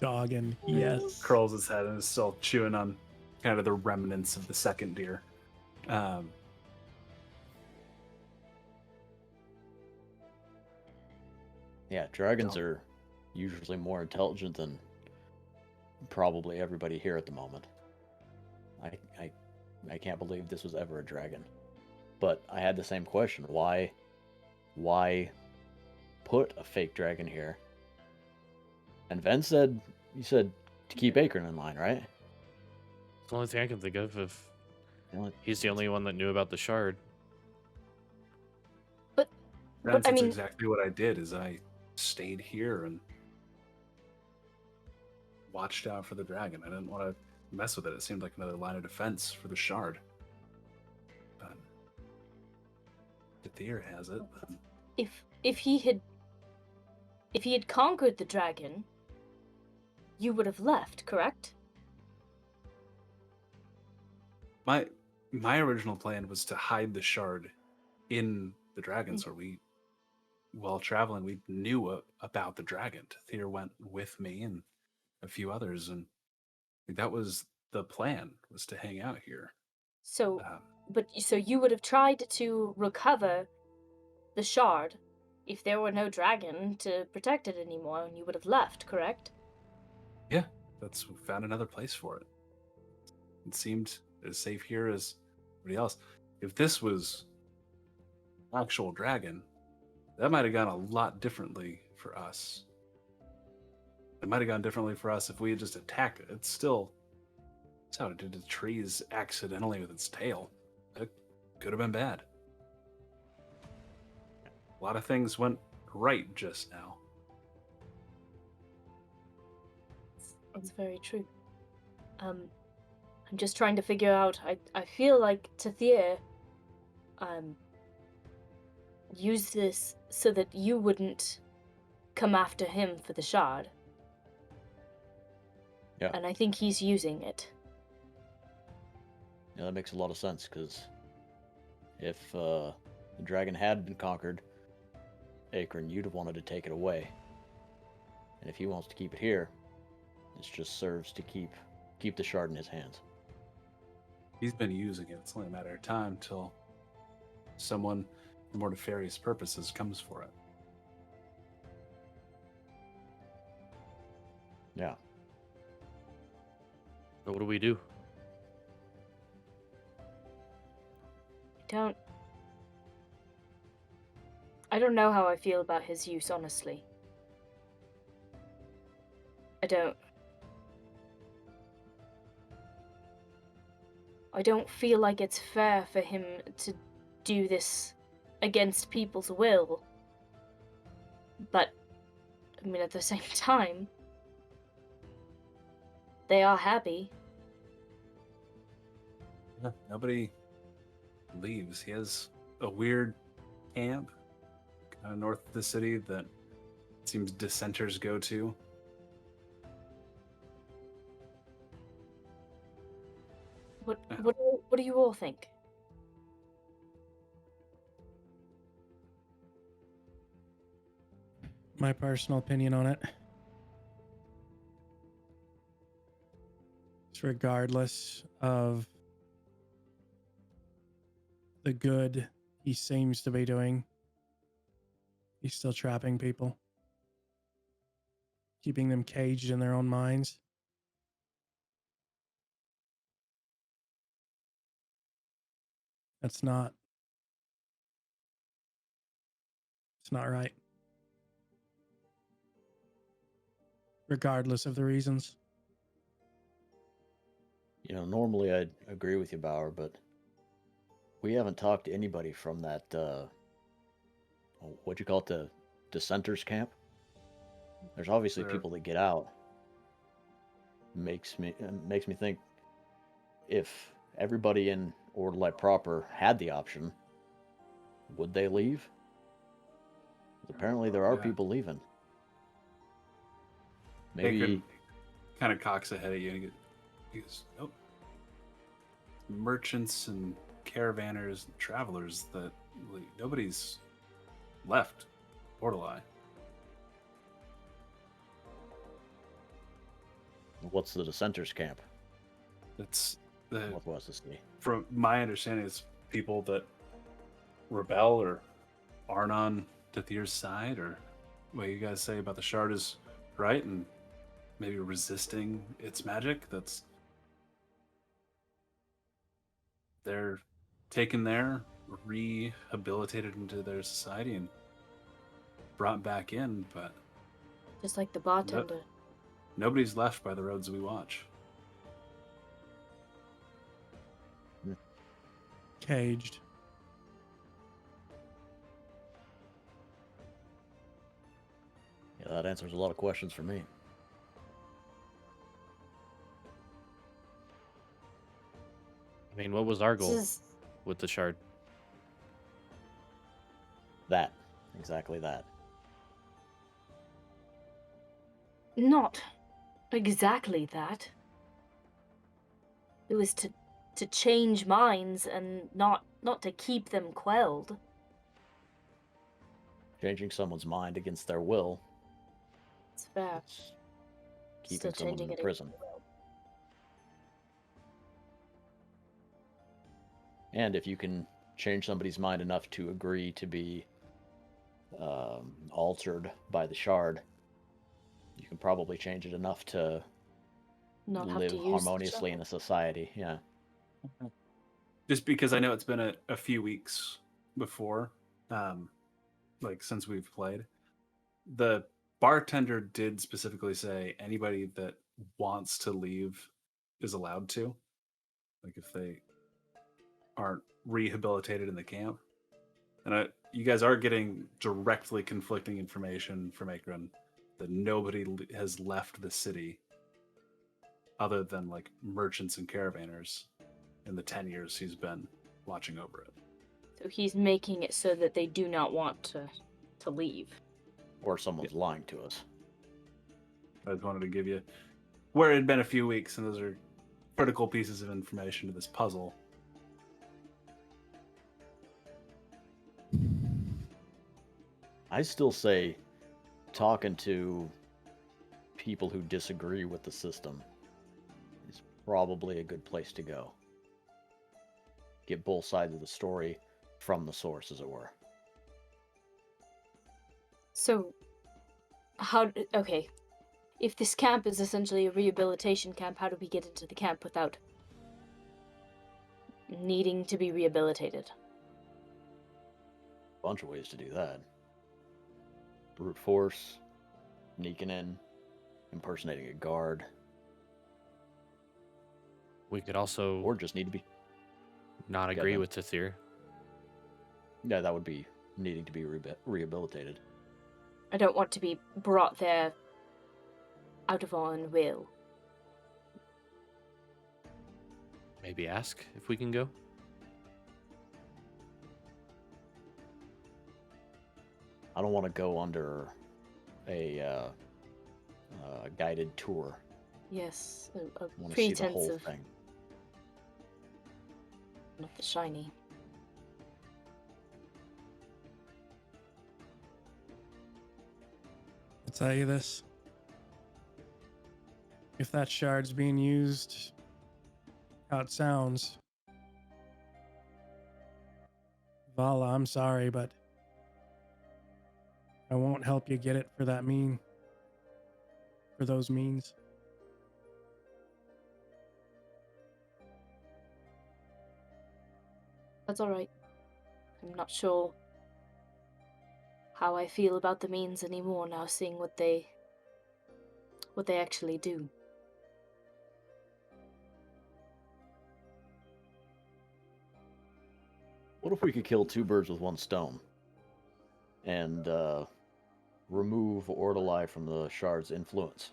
Doggin. Yes. curls his head, and is still chewing on kind of the remnants of the second deer. Yeah, dragons are usually more intelligent than probably everybody here at the moment. I can't believe this was ever a dragon. But I had the same question. Why put a fake dragon here? And Ven said, you said to keep Akron in line, right? It's the only thing I can think of. If The only- he's the only one that knew about the shard. That's I mean- exactly what I did. Is I stayed here and watched out for the dragon. I didn't want to mess with it. It seemed like another line of defense for the shard. But the deer has it. Then If he had conquered the dragon, you would have left, correct? my original plan was to hide the shard in the dragon, so while traveling, we knew about the dragon. Tyr went with me and a few others, and that was the plan, was to hang out here. So, Um, so you would have tried to recover the shard if there were no dragon to protect it anymore, and you would have left, correct? Yeah, we found another place for it. It seemed as safe here as everybody else. If this was actual dragon, that might have gone a lot differently for us. It might have gone differently for us if we had just attacked it. It's how it did the trees accidentally with its tail. It could have been bad. A lot of things went right just now. It's very true. I'm just trying to figure out. I feel like Tathir used this so that you wouldn't come after him for the shard. Yeah. And I think he's using it. Yeah, that makes a lot of sense, because if the dragon had been conquered, Akron, you'd have wanted to take it away. And if he wants to keep it here, this just serves to keep the shard in his hands. He's been using it. It's only a matter of time till someone for more nefarious purposes comes for it. Yeah. So what do we do? I don't know how I feel about his use, honestly. I don't feel like it's fair for him to do this against people's will. But, I mean, at the same time, they are happy. Yeah, nobody leaves. He has a weird camp kind of north of the city that it seems dissenters go to. What do you all think? My personal opinion on it. It's regardless of the good he seems to be doing, he's still trapping people, keeping them caged in their own minds. It's not right. Regardless of the reasons. You know, normally I'd agree with you, Bauer, but we haven't talked to anybody from that, what'd you call it, the dissenters camp? There's obviously There- people that get out. Makes me think, if everybody in Ordelight proper had the option, would they leave? Apparently there are Yeah. people leaving. Maybe Akron kind of cocks ahead at you and he goes, nope. Merchants and caravanners, and travelers that nobody's left Portalai. what's the dissenters camp? It's the Northwest of the city. from my understanding, it's people that rebel or aren't on Dathir's side, or what you guys say about the shard is right, and maybe resisting its magic. They're taken there, rehabilitated into their society, and brought back in, but Just like the bartender. nobody's left by the roads we watch. Caged. Yeah, that answers a lot of questions for me. I mean, what was our This goal is with the shard? That. Exactly that. not exactly that. It was to change minds and not to keep them quelled. Changing someone's mind against their will. It's fair. It's keeping Still someone changing in it prison. against their will. And if you can change somebody's mind enough to agree to be altered by the shard, you can probably change it enough to Not have live to use the harmoniously in shard. a society. Yeah. Just because I know it's been a few weeks before, like since we've played, the bartender did specifically say anybody that wants to leave is allowed to. Like if they aren't rehabilitated in the camp. And you guys are getting directly conflicting information from Akron that nobody has left the city other than like merchants and caravanners in the 10 years he's been watching over it. So he's making it so that they do not want to leave. Or someone's lying to us. I just wanted to give you where it had been a few weeks, and those are critical pieces of information to this puzzle. I still say talking to people who disagree with the system is probably a good place to go. Get both sides of the story from the source, as it were. So, okay. If this camp is essentially a rehabilitation camp, how do we get into the camp without needing to be rehabilitated? bunch of ways to do that. Brute force, sneaking in, impersonating a guard, We could also or just need to be. not Yeah, agree then. with Tathir. Yeah, that would be needing to be rehabilitated. I don't want to be brought there out of our own will. Maybe ask if we can go. I don't want to go under a guided tour. Yes, a I want to see the pretense whole of thing. not the shiny. I'll tell you this. If that shard's being used how it sounds, Vala, I'm sorry, but I won't help you get it for those means. That's alright. I'm not sure how I feel about the means anymore now, seeing what they actually do. What if we could kill two birds with one stone and remove Ordelai from the shard's influence?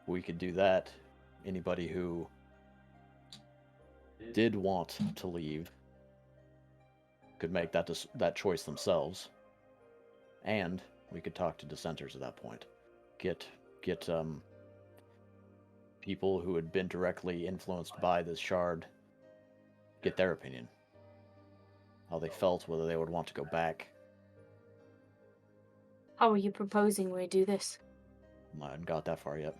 We could do that. Anybody who did want to leave could make that choice themselves, and we could talk to dissenters at that point. Get people who had been directly influenced by this shard, get their opinion. How they felt, whether they would want to go back. How are you proposing we do this? I haven't got that far yet.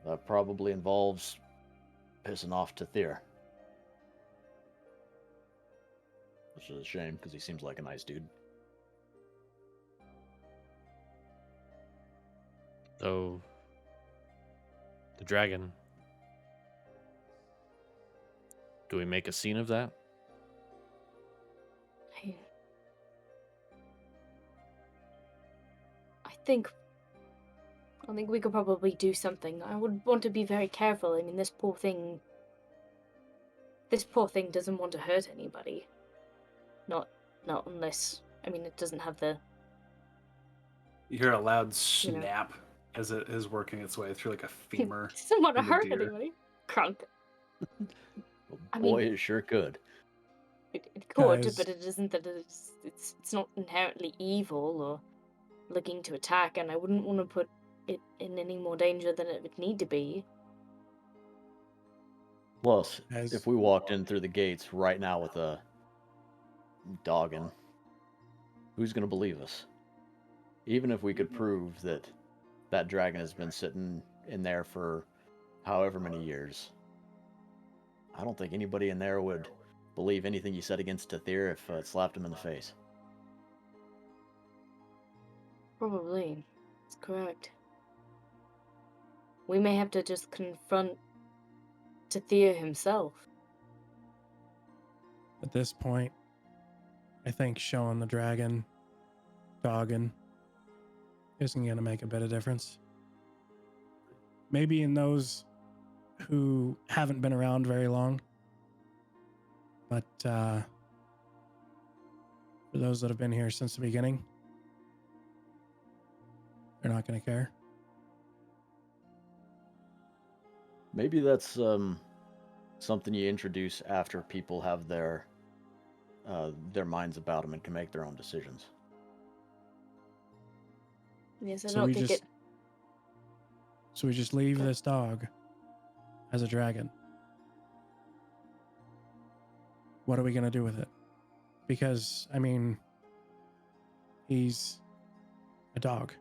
That probably involves pissing off Tathir. Which is a shame, because he seems like a nice dude. So, the dragon. Do we make a scene of that? I think we could probably do something. I would want to be very careful. I mean, this poor thing doesn't want to hurt anybody. Not unless, I mean, it doesn't have the... You hear a loud You know. snap as it is working its way through like a femur. It doesn't want to from the hurt deer. anybody. Crunk. Well, I boy, mean- it sure could. It could, Guys. but it isn't that it's not inherently evil or looking to attack, and I wouldn't want to put it in any more danger than it would need to be. Plus, Guys. if we walked in through the gates right now with a doggin, who's going to believe us? Even if we could prove that that dragon has been sitting in there for however many years, I don't think anybody in there would believe anything you said against Tathir if it slapped him in the face. Probably. That's correct. We may have to just confront Tathir himself. At this point, I think showing the dragon dogging isn't going to make a bit of difference. Maybe in those who haven't been around very long, but for those that have been here since the beginning, they're not going to care. Maybe that's something you introduce after people have their minds about them and can make their own decisions. Yes, I So don't we think just- it... So we just leave this dog as a dragon. What are we going to do with it? Because, I mean, he's a dog.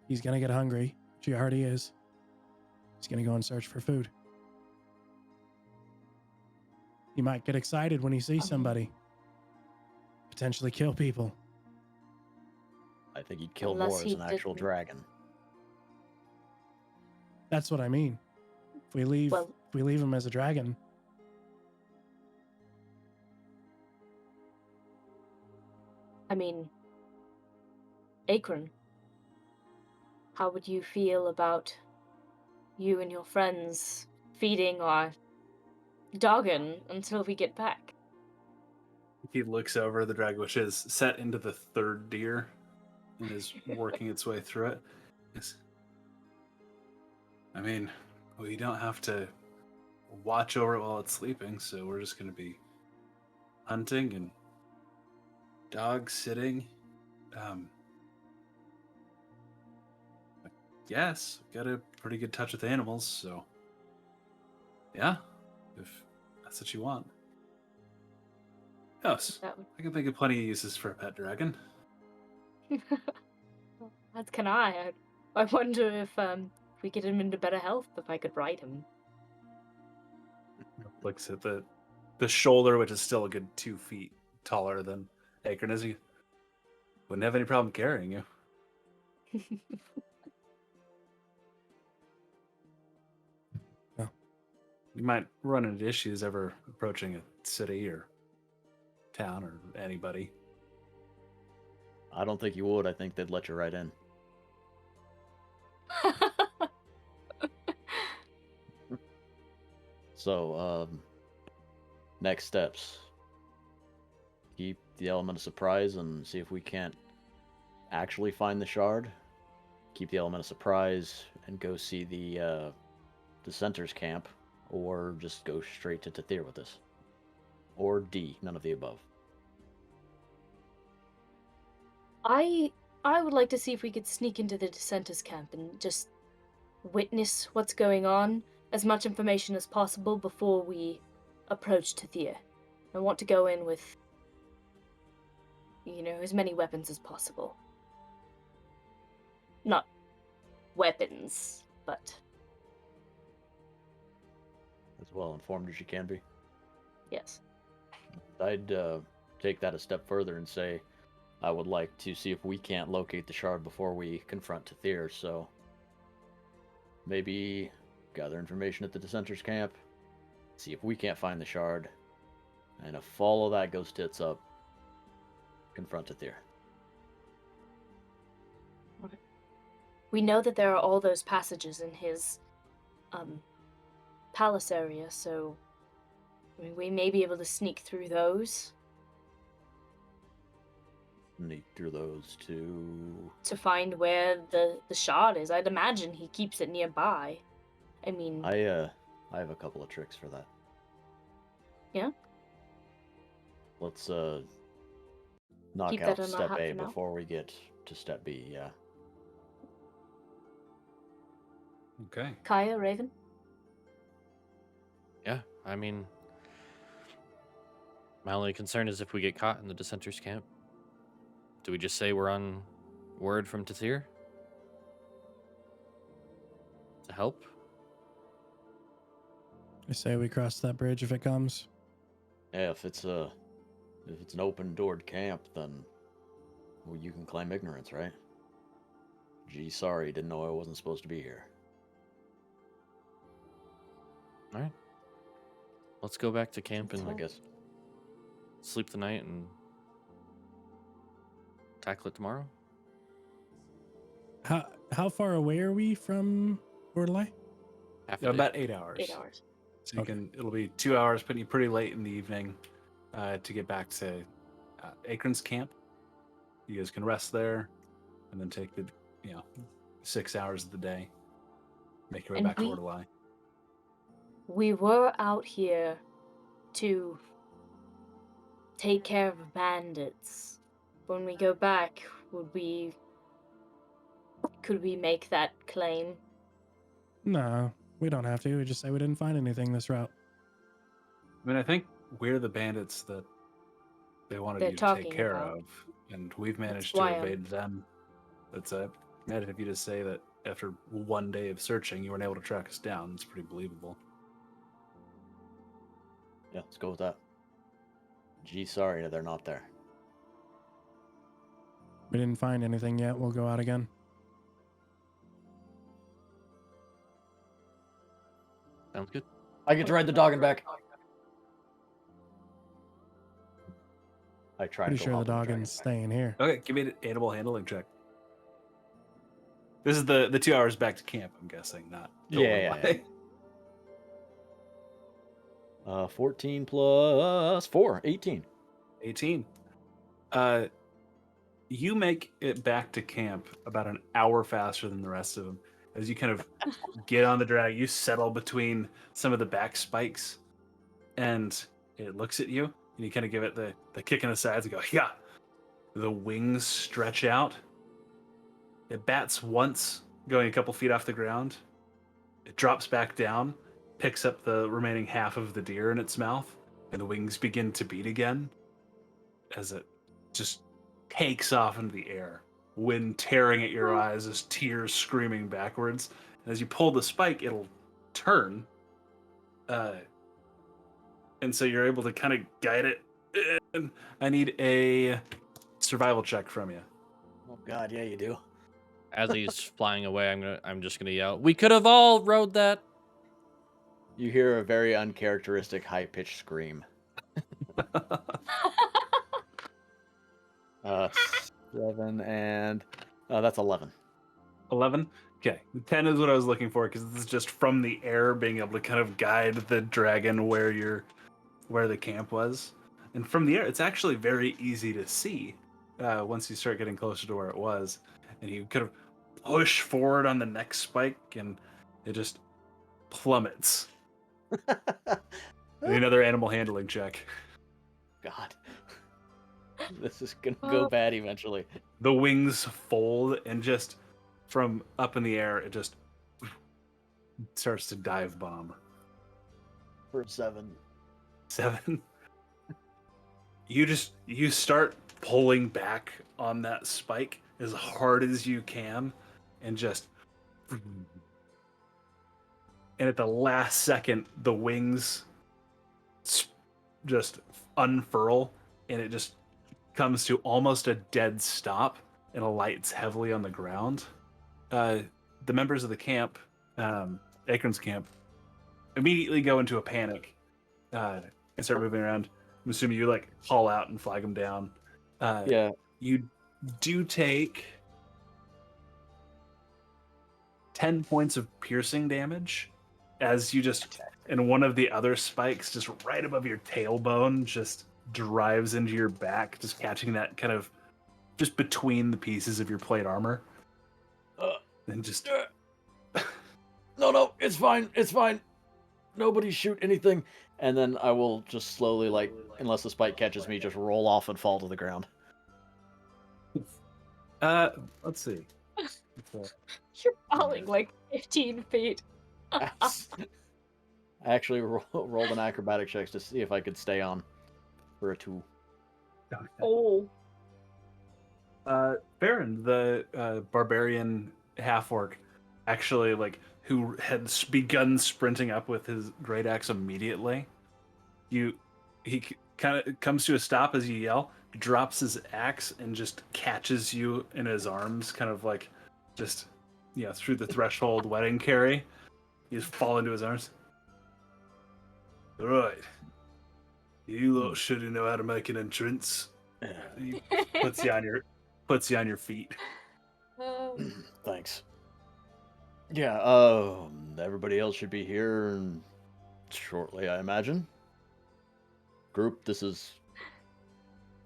He's going to get hungry, which he already is. He's going to go and search for food. He might get excited when he sees somebody. Potentially kill people. I think he'd kill Unless more as he an actual didn't- dragon. That's what I mean. If we leave him as a dragon, I mean, Akron, how would you feel about you and your friends feeding our Doggin until we get back? He looks over the drag, which is set into the third deer and is working its way through it. Yes. I mean, we don't have to watch over it while it's sleeping, so we're just going to be hunting and dog sitting. I guess we got a pretty good touch with animals, so yeah, if that's what you want. Yes, That would... I can think of plenty of uses for a pet dragon. As can I. I wonder if we get him into better health, if I could ride him. Looks at the shoulder, which is still a good 2 feet taller than Akron is. He wouldn't have any problem carrying you. Yeah. You might run into issues ever approaching a city or town or anybody. I don't think you would. I think they'd let you right in. So, next steps. Keep the element of surprise and see if we can't actually find the shard. Keep the element of surprise and go see the dissenters camp, or just go straight to Tathir with us. Or D, none of the above. I would like to see if we could sneak into the dissenters camp and just witness what's going on, as much information as possible before we approach Tathir. I want to go in with, as many weapons as possible. Not weapons, but As well informed as you can be. yes. I'd take that a step further and say I would like to see if we can't locate the shard before we confront Tathir, so maybe gather information at the dissenters camp, see if we can't find the shard, and if all of that goes tits up, confront Tathir. We know that there are all those passages in his palace area, so we may be able to sneak through those Sneak through those to find where the shard is. I'd imagine he keeps it nearby. I mean, I have a couple of tricks for that. Yeah? Let's knock Keep out that on our step hat A for now? before we get to step B, yeah. Okay. Kaya, Raven? Yeah, I mean, my only concern is if we get caught in the dissenters camp. Do we just say we're on word from Tathir? To help? I say we cross that bridge if it comes. Yeah, if it's an open doored camp, then well, you can claim ignorance, right? Gee, sorry, didn't know I wasn't supposed to be here. All right. Let's go back to camp and I guess sleep the night and tackle it tomorrow. How far away are we from Orlai? Half a Yeah, day. about 8 hours. 8 hours. So you Okay. it'll be 2 hours, putting you pretty late in the evening to get back to Akron's camp. You guys can rest there and then take the 6 hours of the day. Make your way And back to Ordelai. We were out here to take care of bandits. When we go back, could we make that claim? No, we don't have to. We just say we didn't find anything this route. I mean, I think we're the bandits that they wanted They're you to take talking care about. of, and we've managed why to I'm- evade them. That's imagine if you just say that after one day of searching, you weren't able to track us down. It's pretty believable. yeah, let's go with that. Gee, sorry, they're not there. We didn't find anything yet. We'll go out again. Sounds good. I get to ride the dog and back. I try Pretty to sure the hop on doggin's staying here. Okay, give me an animal handling check. This is the 2 hours back to camp, I'm guessing, not Yeah, yeah, yeah. 14 plus 4, 18. 18. You make it back to camp about an hour faster than the rest of them. As you kind of get on the drag, you settle between some of the back spikes, and it looks at you, and you kind of give it the kick in the sides and go, yeah. The wings stretch out. It bats once, going a couple feet off the ground. It drops back down, picks up the remaining half of the deer in its mouth, and the wings begin to beat again as it just takes off into the air, wind tearing at your eyes as tears screaming backwards. And as you pull the spike, it'll turn. And so you're able to kind of guide it. And I need a survival check from you. Oh God, yeah, you do. As he's flying away, I'm just gonna yell, "We could have all rode that." You hear a very uncharacteristic high-pitched scream. 7 and that's 11. 11? Okay. 10 is what I was looking for because this is just from the air being able to kind of guide the dragon where the camp was. And from the air, it's actually very easy to see once you start getting closer to where it was. And you kind of push forward on the next spike and it just plummets. And another animal handling check. God. This is gonna go bad eventually. The wings fold and just from up in the air, it just starts to dive bomb. For 7. 7. You start pulling back on that spike as hard as you can and just and at the last second the wings just unfurl and it just comes to almost a dead stop and alights heavily on the ground. The members of the camp, Akron's camp, immediately go into a panic and start moving around. I'm assuming you like haul out and flag them down. Yeah. You do take 10 points of piercing damage as you just, and one of the other spikes just right above your tailbone just drives into your back, just catching that kind of just between the pieces of your plate armor. And just... No, it's fine. It's fine. Nobody shoot anything. And then I will just slowly, like, unless the spike catches me, just roll off and fall to the ground. Let's see. You're falling like 15 feet. I actually rolled an acrobatic check to see if I could stay on for a 2. Oh. Baron, the barbarian half-orc, actually, like, who had begun sprinting up with his great axe immediately. He kind of comes to a stop as you yell, drops his axe, and just catches you in his arms, kind of like, just, through the threshold wedding carry. You just fall into his arms. All right. You lot should know how to make an entrance. He puts you on your feet. Thanks. Yeah, everybody else should be here shortly, I imagine. Group, this is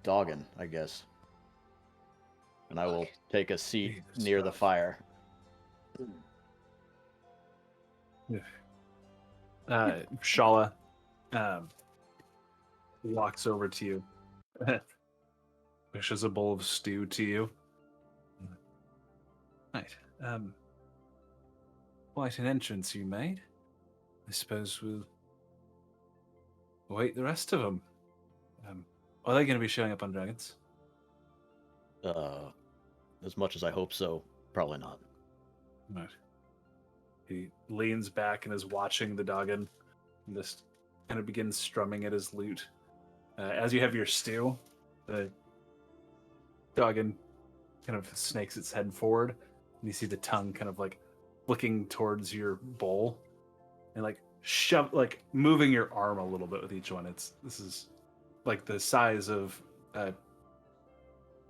Doggin, I guess. And I will take a seat near the fire. Shala walks over to you. Wishes a bowl of stew to you. Right. Quite an entrance you made. I suppose we'll wait the rest of them. Are they going to be showing up on dragons? As much as I hope so, probably not. Right. He leans back and is watching the Doggin and just kind of begins strumming at his lute. As you have your stew, the Doggin kind of snakes its head forward, and you see the tongue kind of like looking towards your bowl, and like moving your arm a little bit with each one. This is like the size of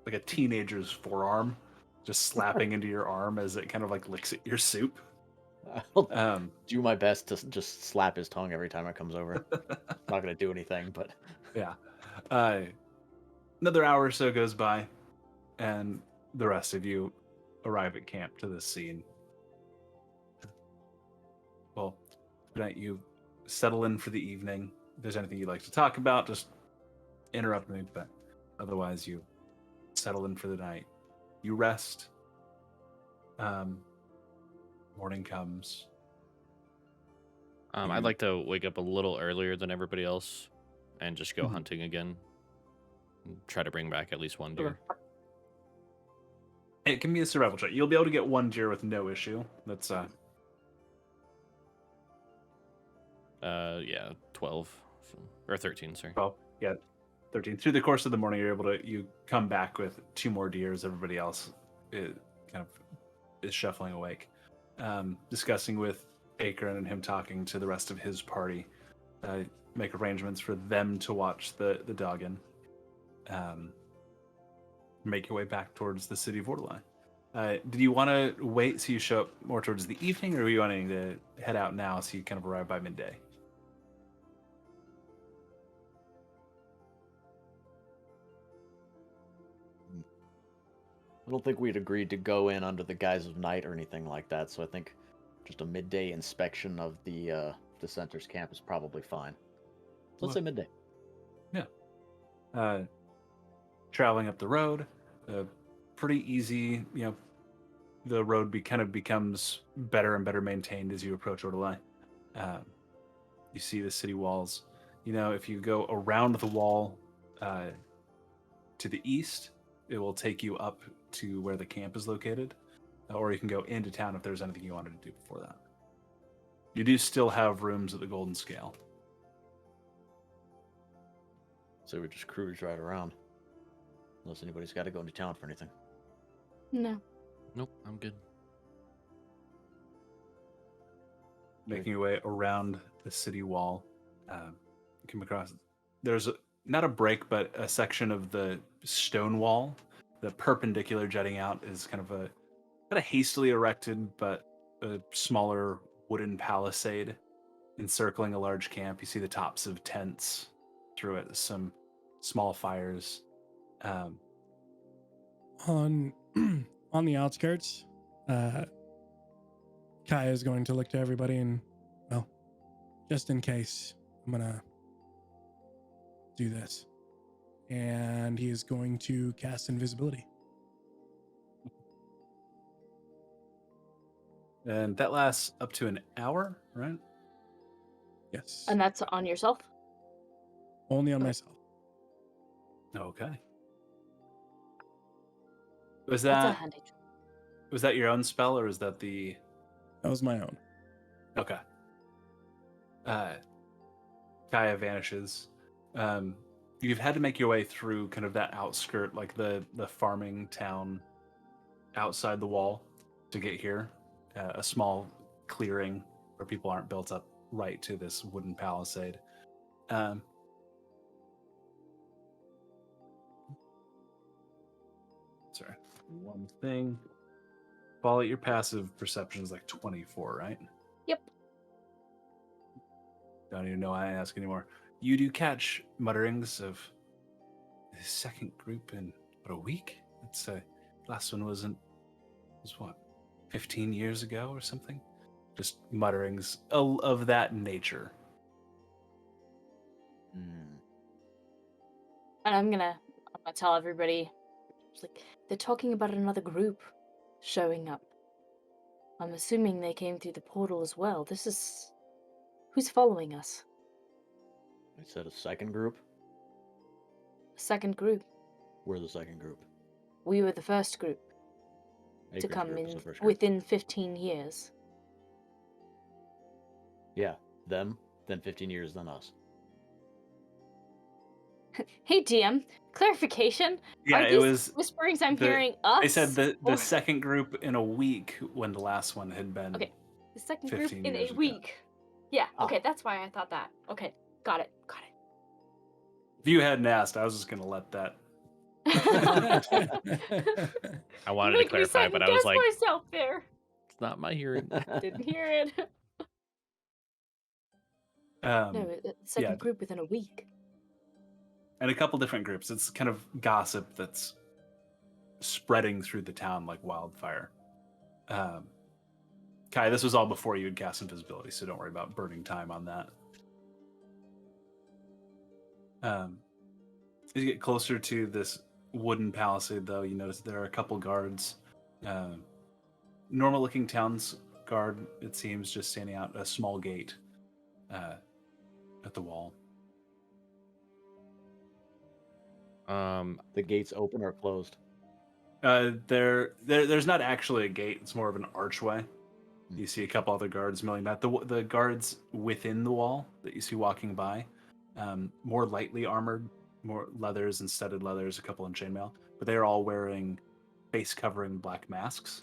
like a teenager's forearm, just slapping into your arm as it kind of like licks at your soup. I'll Um, do my best to just slap his tongue every time it comes over. Not gonna do anything, but yeah. Another hour or so goes by, and the rest of you arrive at camp to this scene. Well, tonight you settle in for the evening. If there's anything you'd like to talk about, just interrupt me, but otherwise you settle in for the night. You rest. Morning comes. I'd like to wake up a little earlier than everybody else and just go hunting again. And try to bring back at least one deer. It can be a survival check. You'll be able to get one deer with no issue. That's Yeah, 12 or 13, sorry. 12. Yeah, 13. Through the course of the morning, you come back with 2 more deer as everybody else is shuffling awake. Discussing with Akron and him talking to the rest of his party. Make arrangements for them to watch the Doggin. Make your way back towards the city of Ordelai. Did you want to wait so you show up more towards the evening, or were you wanting to head out now so you kind of arrive by midday? I don't think we'd agreed to go in under the guise of night or anything like that. So I think just a midday inspection of the center's camp is probably fine. So let's say midday. Yeah. Traveling up the road, pretty easy. The road becomes better and better maintained as you approach Ordelai. You see the city walls. If you go around the wall to the east, it will take you up to where the camp is located, or you can go into town if there's anything you wanted to do before that. You do still have rooms at the Golden Scale. So we just cruise right around. Unless anybody's got to go into town for anything. No. Nope, I'm good. Making your way around the city wall, you come across. There's not a break, but a section of the stone wall, the perpendicular jutting out, is kind of hastily erected, but a smaller wooden palisade encircling a large camp. You see the tops of tents through it, some small fires. On the outskirts, Kaya is going to look to everybody and, well, just in case, I'm gonna do this. And he is going to cast invisibility. And that lasts up to an hour, right? Yes. And that's on yourself? Only on myself. Okay. Was That's a that handy. was that your own spell, or was that the? That was my own. Okay. Kaya vanishes. You've had to make your way through kind of that outskirt, like the farming town outside the wall to get here. A small clearing where people aren't built up right to this wooden palisade. Sorry, one thing. Follow your passive perception is like 24, right? Yep. Don't even know why I ask anymore. You do catch mutterings of the second group in about a week. It's last one was what, 15 years ago or something? Just mutterings of that nature. And I'm gonna tell everybody, it's like, they're talking about another group showing up. I'm assuming they came through the portal as well. Who's following us? I said a second group. Second group. We're the second group. We were the first group to Akron's come group is in the first group. within 15 years. Yeah, them, then 15 years, then us. Hey DM, clarification. Yeah, Are it these was. whisperings I'm hearing us? They said the or- second group in a week when the last one had been. Okay. The second group 15 in years a ago. week. Yeah, Ah. okay, that's why I thought that. Okay, got it. If you hadn't asked, I was just gonna let that I wanted to Make me clarify, but I second was guess like, myself there. it's not my hearing. Didn't hear it. No, second Yeah, group within a week. and a couple different groups. It's kind of gossip that's spreading through the town like wildfire. Kai, this was all before you had cast invisibility, so don't worry about burning time on that. As you get closer to this wooden palisade, though, you notice there are a couple guards. Normal-looking town's guard, it seems, just standing out a small gate at the wall. The gates open or closed? There's not actually a gate. It's more of an archway. You see a couple other guards milling about. The guards within the wall that you see walking by, more lightly armored, more leathers and studded leathers, a couple in chainmail, but they are all wearing face-covering black masks.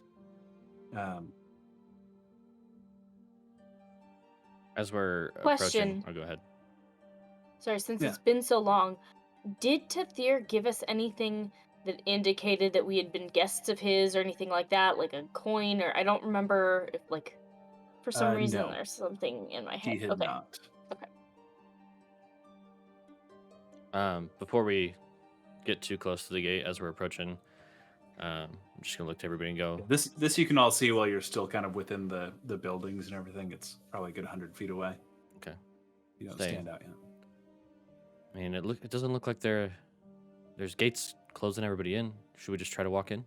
As we're Question. approaching, go ahead. Sorry, since Yeah. it's been so long, did Tathir give us anything that indicated that we had been guests of his or anything like that? Like a coin, or I don't remember if, like, for some reason No. there's something in my head. He had Okay. not. Before we get too close to the gate, as we're approaching, I'm just gonna look to everybody and go, This you can all see while you're still kind of within the buildings and everything. It's probably a good 100 feet away. Okay. You don't Stay. stand out yet. I mean, it doesn't look like there's gates closing everybody in. Should we just try to walk in?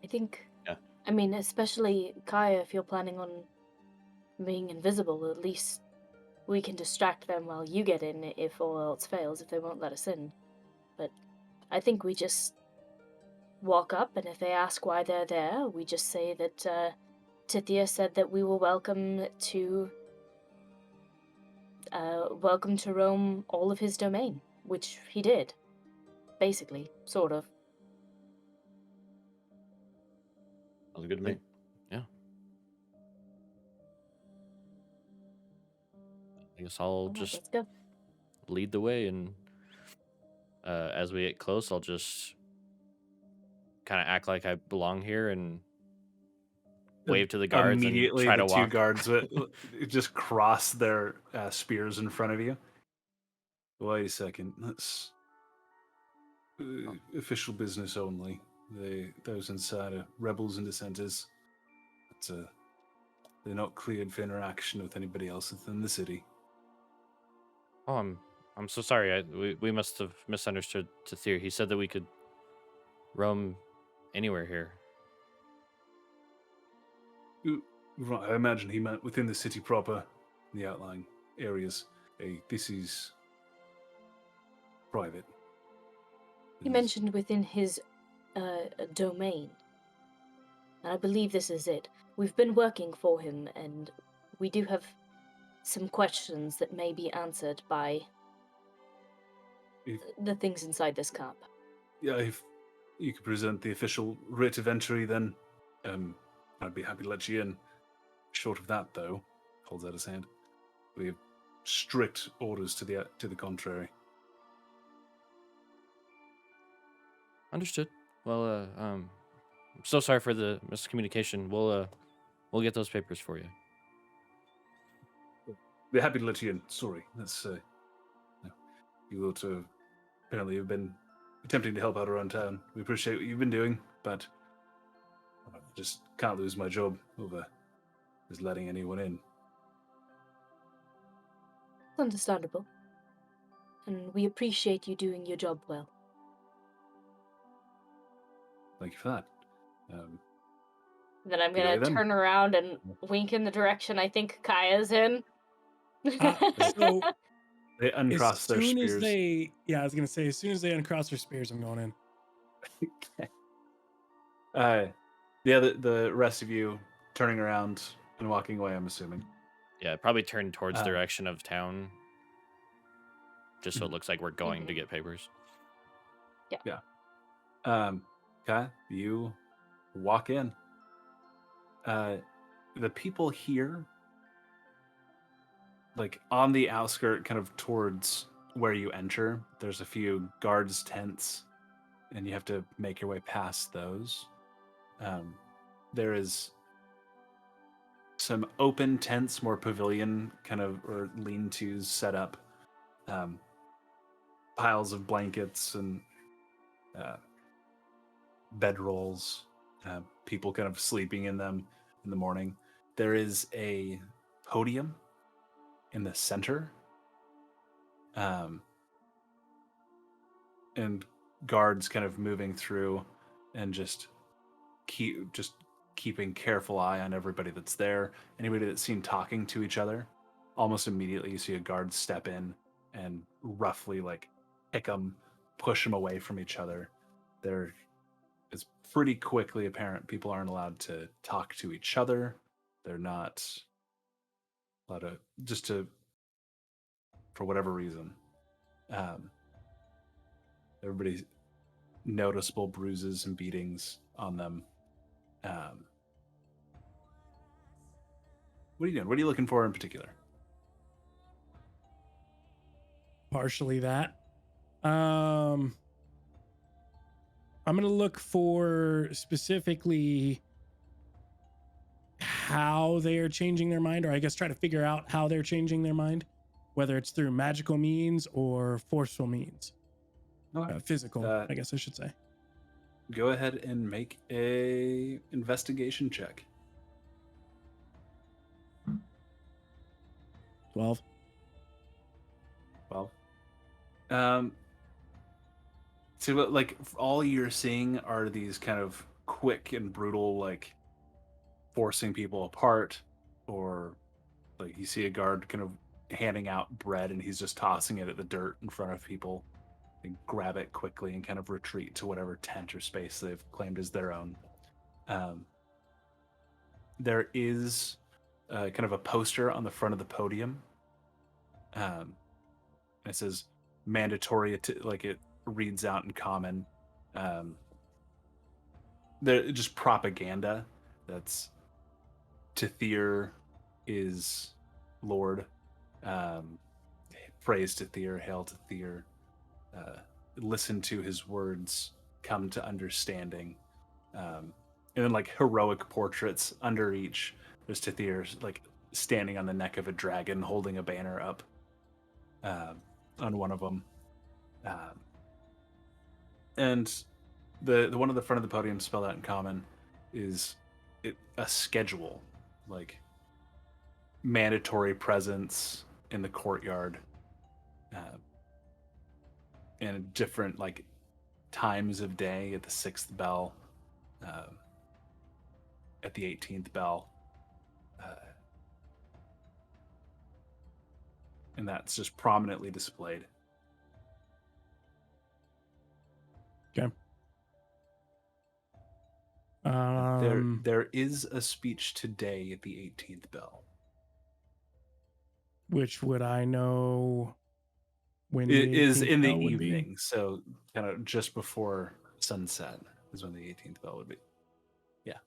I think. Yeah. I mean, especially Kaya, if you're planning on being invisible, at least we can distract them while you get in if all else fails, if they won't let us in. But I think we just walk up, and if they ask why they're there, we just say that Tithia said that we were welcome to roam all of his domain, which he did. Basically, sort of. Sounds good to me. Yeah. I guess I'll Alright, just let's go. lead the way, and as we get close, I'll just kind of act like I belong here and wave to the guards Immediately, and try the to two walk. guards just cross their spears in front of you. Wait a second. That's official business only. Those inside are rebels and dissenters. They're not cleared for interaction with anybody else within the city. Oh, I'm so sorry. We must have misunderstood Tathir. He said that we could roam anywhere here. Right, I imagine he meant within the city proper, the outlying areas. This is private. He mentioned within his domain. And I believe this is it. We've been working for him, and we do have some questions that may be answered by the things inside this camp. Yeah, if you could present the official writ of entry, then I'd be happy to let you in. Short of that, though, holds out his hand. We have strict orders to the contrary. Understood. Well, I'm so sorry for the miscommunication. We'll get those papers for you. We're happy to let you in. Sorry, that's you ought to apparently have been attempting to help out around town. We appreciate what you've been doing, but I just can't lose my job over just letting anyone in. It's understandable. And we appreciate you doing your job well. Thank you for that. Then I'm Good gonna day, then. turn around and wink in the direction I think Kaya's in. So They uncross as their soon spears. as they, I was gonna say, as soon as they uncross their spears, I'm going in. Yeah, the rest of you turning around and walking away, I'm assuming. Yeah, probably turn towards the Uh, direction of town, just so it Mhm. looks like we're going to get papers. Okay, you walk in. The people here, like on the outskirt, kind of towards where you enter, there's a few guards' tents, and you have to make your way past those. There is some open tents, more pavilion kind of, or lean-tos set up. Piles of blankets and bedrolls, people kind of sleeping in them in the morning. There is a podium in the center, and guards kind of moving through and just keeping careful eye on everybody that's there. Anybody that's seen talking to each other, almost immediately you see a guard step in and roughly like pick them, push them away from each other. It's pretty quickly apparent people aren't allowed to talk to each other. They're not allowed to, for whatever reason. Everybody's noticeable bruises and beatings on them. What are you doing? What are you looking for in particular? Partially that. I'm going to look for specifically how they are changing their mind, or I guess try to figure out how they're changing their mind, whether it's through magical means or forceful means. Physical, I guess I should say. Go ahead and make a investigation check. 12. So like all you're seeing are these kind of quick and brutal, like forcing people apart, or like you see a guard kind of handing out bread and he's just tossing it at the dirt in front of people. They grab it quickly and kind of retreat to whatever tent or space they've claimed as their own. There is kind of a poster on the front of the podium. It says mandatory, like it reads out in common. They're just propaganda. That's Tithir is Lord. Praise Tithir, hail Tithir. Listen to his words, come to understanding. And then like heroic portraits under each. There's Tithir like standing on the neck of a dragon holding a banner up on one of them. And the one at the front of the podium spelled out in common is a schedule, like mandatory presence in the courtyard, and different like times of day at the 6th bell, at the 18th bell, and that's just prominently displayed. Okay. There is a speech today at the 18th bell. Which would I know when it the is 18th in the bell would be? evening, so kind of just before sunset is when the 18th bell would be. Yeah.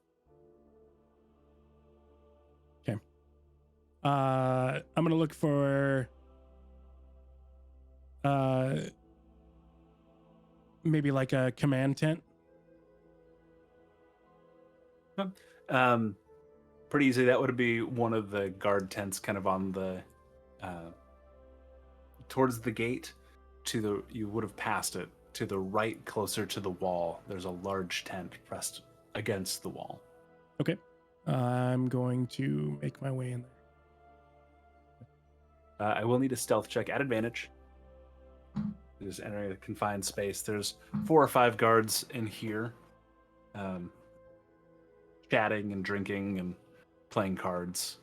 Okay. I'm gonna look for maybe like a command tent. Pretty easy. That would be one of the guard tents, kind of on the towards the gate. You would have passed it to the right, closer to the wall. There's a large tent pressed against the wall. Okay. I'm going to make my way in there. I will need a stealth check at advantage. Just entering a confined space. There's 4 or 5 guards in here, chatting and drinking and playing cards.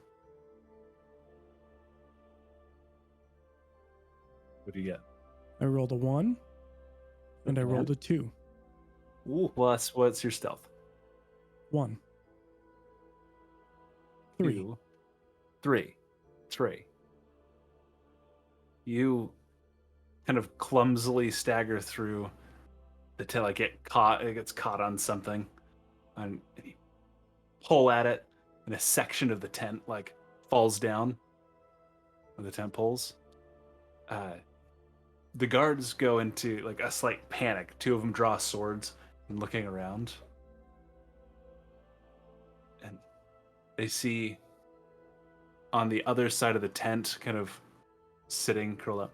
What do you get? I rolled a 1 and I rolled a 2. Ooh, plus what's your stealth? 1. 3. 2, 3. 3. You kind of clumsily stagger through the tail, like it gets caught on something, and you pull at it, and a section of the tent like falls down when the tent pulls. The guards go into like a slight panic. Two of them draw swords and looking around. And they see on the other side of the tent, kind of sitting, curled up,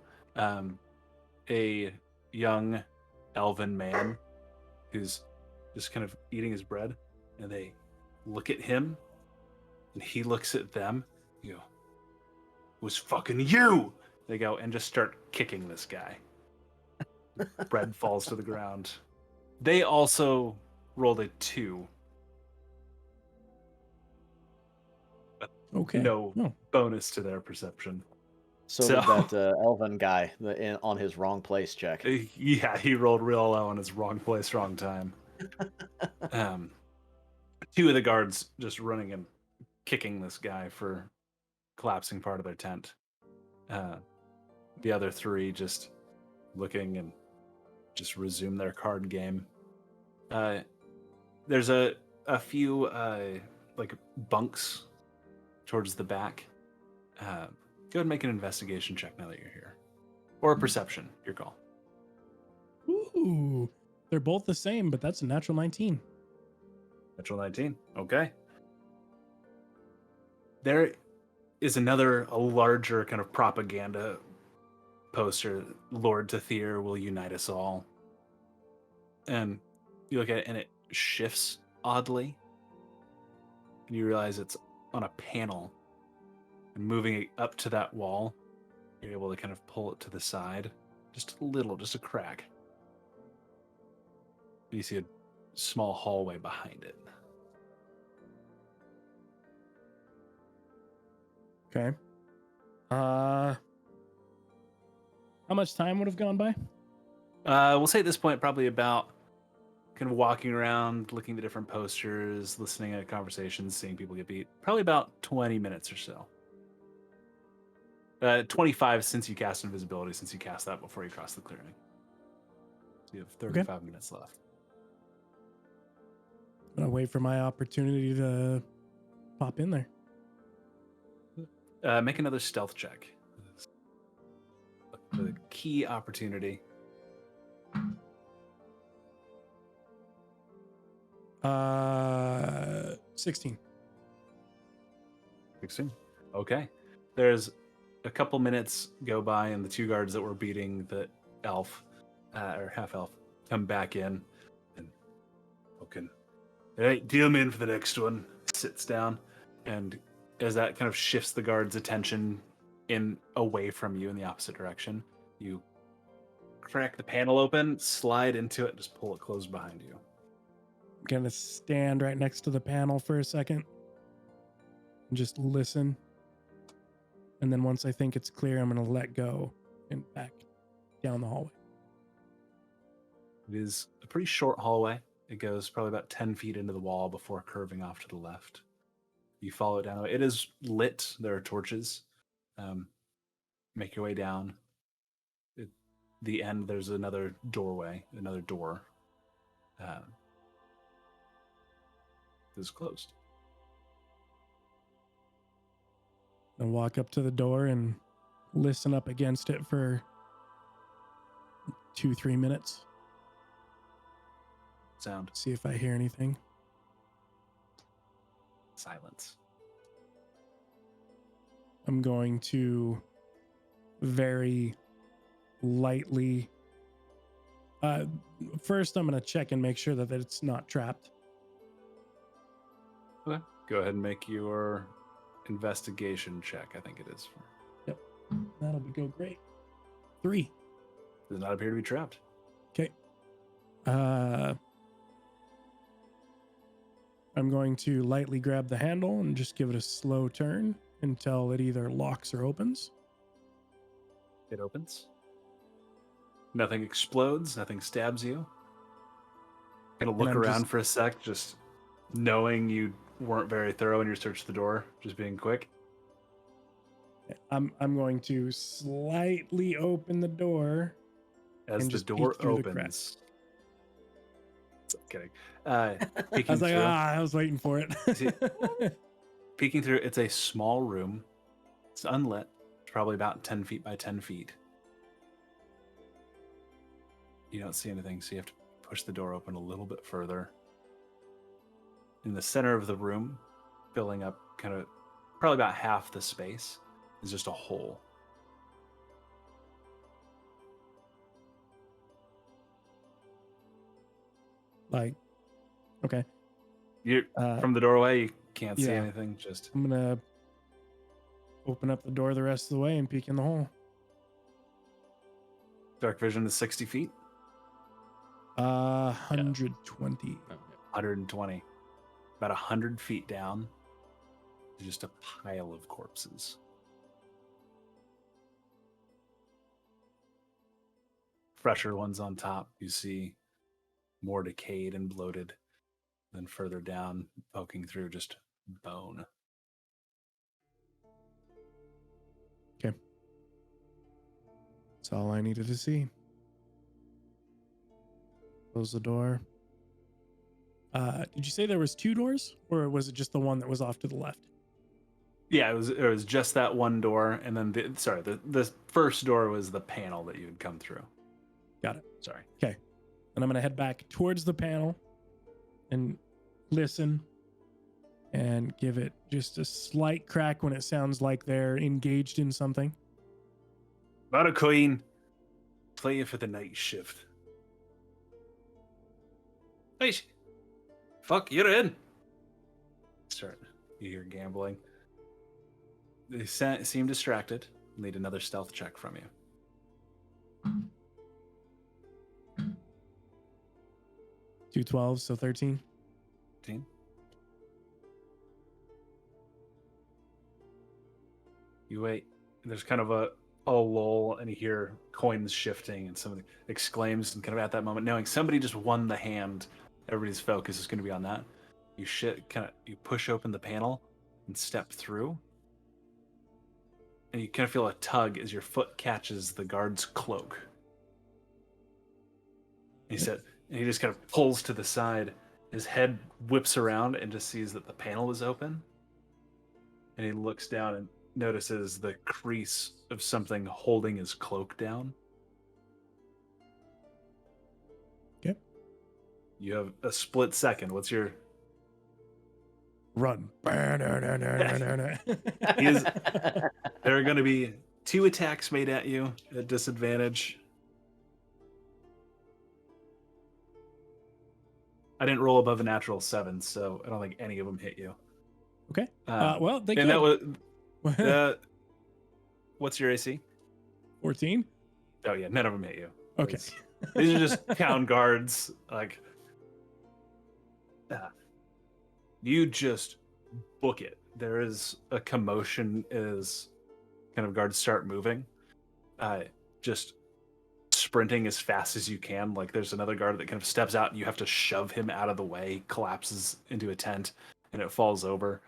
a young elven man who's just kind of eating his bread. And they look at him, and he looks at them. You go, "It was fucking you!" They go and just start kicking this guy. Bread falls to the ground. They also rolled a 2. Okay. No Oh. bonus to their perception. So So- did that elven guy on his wrong place check. Yeah, he rolled real low on his wrong place, wrong time. 2 of the guards just running and kicking this guy for collapsing part of their tent. The other 3 just looking and just resume their card game. There's a few like bunks towards the back. Go ahead and make an investigation check now that you're here, or a perception. Your call. Ooh, they're both the same, but that's a natural 19. Natural 19. Okay. There is a larger kind of propaganda poster. Lord Tathir will unite us all. And you look at it and it shifts oddly. And you realize it's on a panel. And moving it up to that wall, you're able to kind of pull it to the side. Just a little, just a crack. You see a small hallway behind it. Okay. How much time would have gone by? We'll say at this point, probably about kind of walking around, looking at the different posters, listening to conversations, seeing people get beat. Probably about 20 minutes or so. 25 since you cast invisibility, since you cast that before you cross the clearing. So you have 35 minutes left. I'm gonna wait for my opportunity to pop in there. Make another stealth check. Look for the key opportunity. 16. 16. Okay. There's a couple minutes go by, and the 2 guards that were beating the elf, or half elf, come back in. And okay. Hey, deal me in for the next one. Sits down, and as that kind of shifts the guard's attention in away from you in the opposite direction, you crack the panel open, slide into it, and just pull it closed behind you. I'm gonna stand right next to the panel for a second and just listen. And then once I think it's clear, I'm gonna let go and back down the hallway. It is a pretty short hallway. It goes probably about 10 feet into the wall before curving off to the left. You follow it down. It is lit. There are torches. Make your way down. At the end, there's another doorway, another door. This is closed. I walk up to the door and listen up against it for 2-3 minutes. Sound. See if I hear anything. Silence. I'm going to very lightly. First, I'm going to check and make sure that it's not trapped. Okay. Go ahead and make your investigation check. I think it is. That'll go great. 3. Does not appear to be trapped. Okay. I'm going to lightly grab the handle and just give it a slow turn until it either locks or opens. It opens. Nothing explodes. Nothing stabs you. Gonna look I'm around just- for a sec, just knowing you weren't very thorough in your search of the door. Just being quick. I'm going to slightly open the door. As And the just peek door through the crack. opens. I'm kidding. I Peeking was like, through. I was waiting for it. See- Peeking through, it's a small room. It's unlit. It's probably about 10 feet by 10 feet. You don't see anything, so you have to push the door open a little bit further. In the center of the room, filling up kind of probably about half the space, is just a hole. Like, okay. You Uh, from the doorway, you can't see yeah. anything. Just I'm gonna open up the door the rest of the way and peek in the hole. dark vision is 60 feet, 120. Oh, 120, about 100 feet down. Is just a pile of corpses. Fresher ones on top. You see more decayed and bloated. Then further down, poking through, just bone. Okay. That's all I needed to see. Close the door. Did you say there was 2 doors, or was it just the one that was off to the left? Yeah, it was just that one door, and then the first door was the panel that you had come through. Got it. Sorry. Okay. And I'm going to head back towards the panel and listen and give it just a slight crack when it sounds like they're engaged in something. About a queen. Play you for the night shift. Hey, fuck, you're in. Start. You hear gambling. They seem distracted. Need another stealth check from you. 2 12s, so 13. 15. You wait. There's kind of a lull, and you hear coins shifting, and somebody exclaims, and kind of at that moment, knowing somebody just won the hand, everybody's focus is going to be on that. You you push open the panel and step through, and you kind of feel a tug as your foot catches the guard's cloak. He just kind of pulls to the side. His head whips around and just sees that the panel is open. And he looks down and notices the crease of something holding his cloak down. Okay. You have a split second. What's your... Run. There are going to be 2 attacks made at you at disadvantage. I didn't roll above a natural 7, so I don't think any of them hit you. Okay. Well, they and could. that was what's your AC? 14. Oh yeah, none of them hit you. Okay. These are just town guards. Like, you just book it. There is a commotion as kind of guards start moving. Just sprinting as fast as you can. Like, there's another guard that kind of steps out and you have to shove him out of the way, collapses into a tent, and it falls over.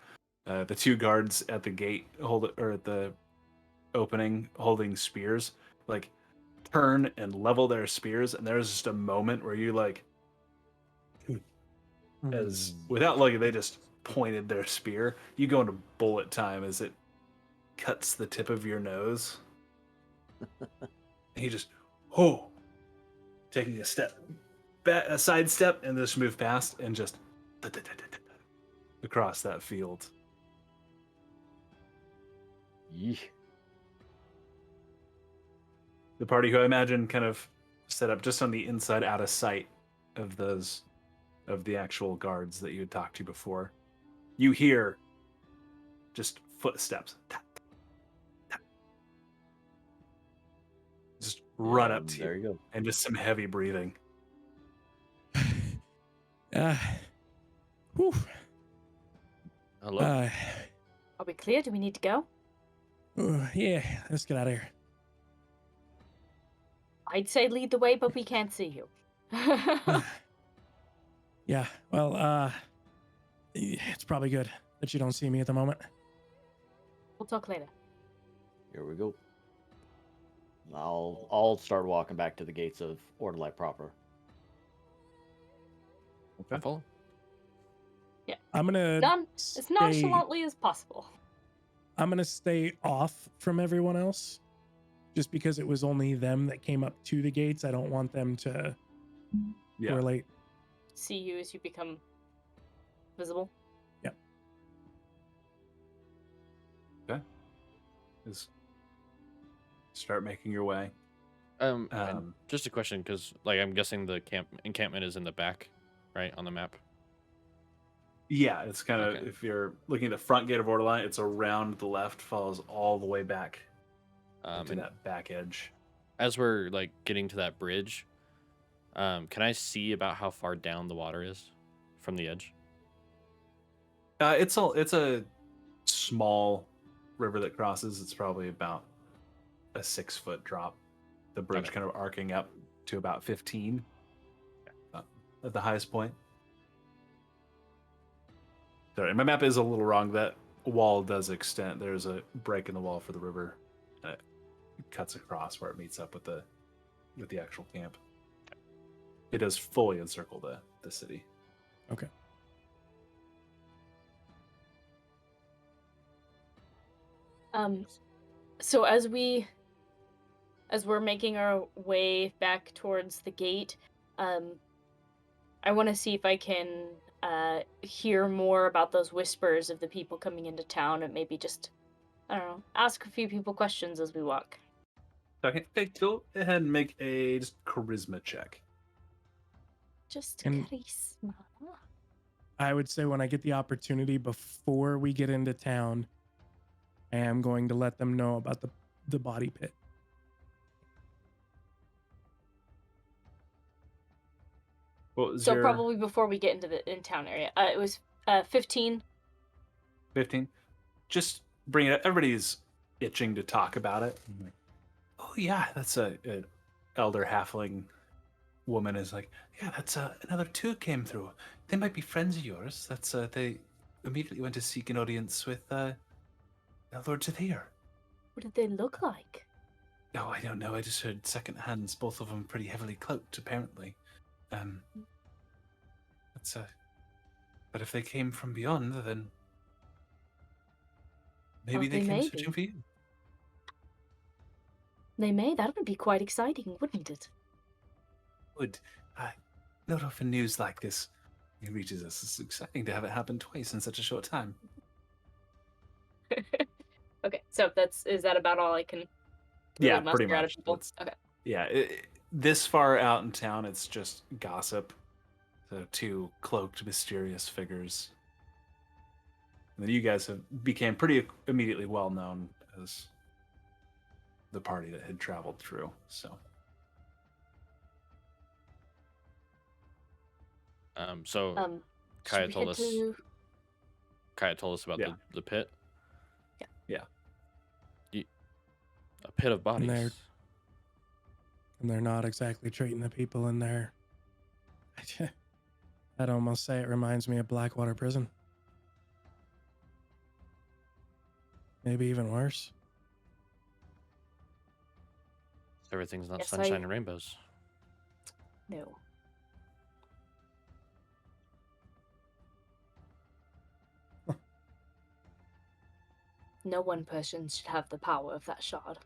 The 2 guards at the gate at the opening holding spears, like, turn and level their spears, and there's just a moment where you like, as without looking, they just pointed their spear. You go into bullet time as it cuts the tip of your nose. And he just, taking a step back, a side step, and just move past and just across that field. Yeesh. The party, who I imagine kind of set up just on the inside, out of sight of the actual guards that you had talked to before. You hear just footsteps. Tap, tap. Just run up to There you go. and just some heavy breathing. Whew. Hello. Are we clear? Do we need to go? Yeah, let's get out of here. I'd say lead the way, but we can't see you. Yeah, well, it's probably good that you don't see me at the moment. We'll talk later. Here we go. I'll start walking back to the gates of Orderlight proper. I follow. I'm gonna Done as nonchalantly as possible. I'm gonna stay off from everyone else, just because it was only them that came up to the gates. I don't want them to Yeah. correlate. See you as you become visible. Just start making your way. And Um, just a question, because like I'm guessing the encampment is in the back, right on the map. Yeah, it's kind of, Okay. if you're looking at the front gate of Orderline, it's around the left, follows all the way back to And that back edge. as we're like getting to that bridge, can I see about how far down the water is from the edge? It's a small river that crosses. It's probably about a 6-foot drop. The bridge Okay. kind of arcing up to about 15 at the highest point. Sorry, my map is a little wrong. That wall does extend. There's a break in the wall for the river, and it cuts across where it meets up with the actual camp. It does fully encircle the city. Okay. So as we're making our way back towards the gate, I want to see if I can hear more about those whispers of the people coming into town, and maybe just, I don't know, ask a few people questions as we walk. Okay, go ahead and make a just charisma check. Just And- charisma. I would say when I get the opportunity before we get into town, I am going to let them know about the body pit. What was So your probably before we get into the in-town area. It was 15. 15? Just bring it up. Everybody's itching to talk about it. Oh yeah, that's a elder halfling woman is like, yeah, that's another two came through. They might be friends of yours. That's they immediately went to seek an audience with Lord Zathir. What did they look like? Oh, I don't know. I just heard second hands. Both of them pretty heavily cloaked, apparently. That's But if they came from beyond, then maybe Oh, they they came may searching be. for you. They may. That would be quite exciting, wouldn't it? Would not often news like this reaches us. It's exciting to have it happen twice in such a short time. Okay, so is that about all I can Yeah, muster pretty out of much. people? Okay. Yeah, this far out in town, it's just gossip. So two cloaked, mysterious figures. And then you guys became pretty immediately well known as the party that had traveled through. So So Should Kaya we told head us. to... Kaya told us about Yeah. the pit. Yeah. A pit of bodies. And they're not exactly treating the people in there. I'd almost say it reminds me of Blackwater Prison. Maybe even worse. Everything's not Yes, sunshine and rainbows. No. No one person should have the power of that shard.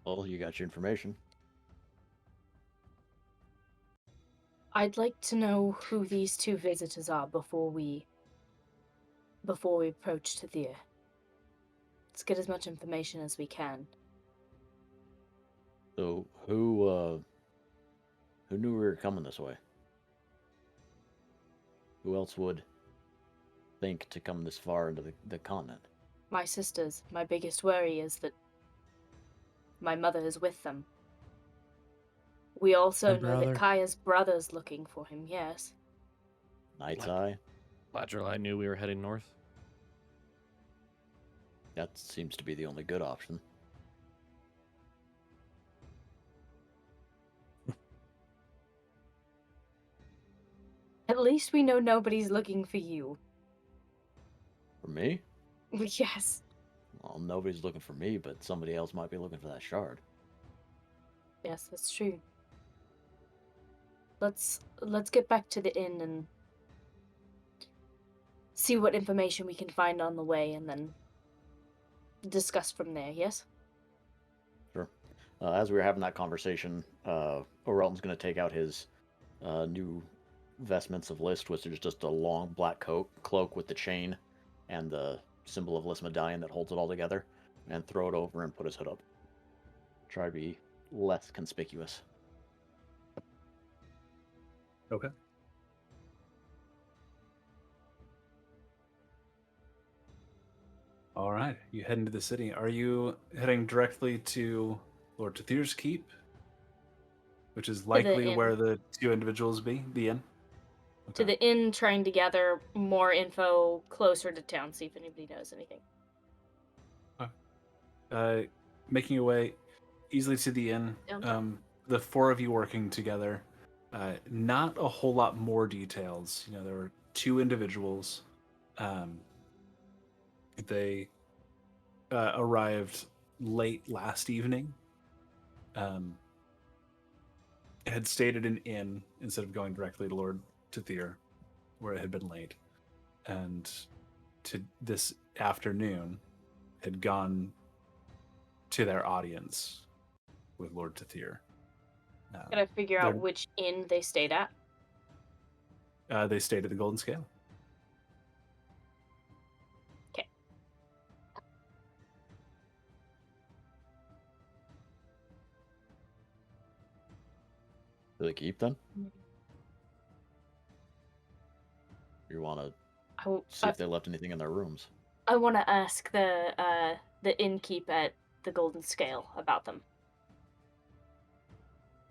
Well, you got your information. I'd like to know who these two visitors are before we approach Tathir. Let's get as much information as we can. So who knew we were coming this way? Who else would think to come this far into the continent? My sisters. My biggest worry is that my mother is with them. We also Her know that brother. Kaya's brother's looking for him, yes. Night's Like- Eye? Ladril, I knew we were heading north. That seems to be the only good option. At least we know nobody's looking for you. For me? Yes. Well, nobody's looking for me, but somebody else might be looking for that shard. Yes, that's true. Let's get back to the inn and see what information we can find on the way and then discuss from there, yes? Sure. As we were having that conversation, Orelton's going to take out his new vestments of List, which is just a long black cloak with the chain and the symbol of List medallion that holds it all together, and throw it over and put his hood up. Try to be less conspicuous. Okay. All right, you head into the city. Are you heading directly to Lord Tathir's keep, which is likely inn. where the two individuals be? The inn. To the inn, trying to gather more info closer to town, see if anybody knows anything. Making your way easily to the inn. The four of you working together. Not a whole lot more details. You know, there were two individuals. They arrived late last evening. Had stayed at an inn instead of going directly to Lord Tathir, where it had been late, and to this afternoon had gone to their audience with Lord Tathir. Gotta figure out which inn they stayed at. They stayed at the Golden Scale. Okay. Do they keep then? You want to see if they left anything in their rooms? I want to ask the innkeep at the Golden Scale about them.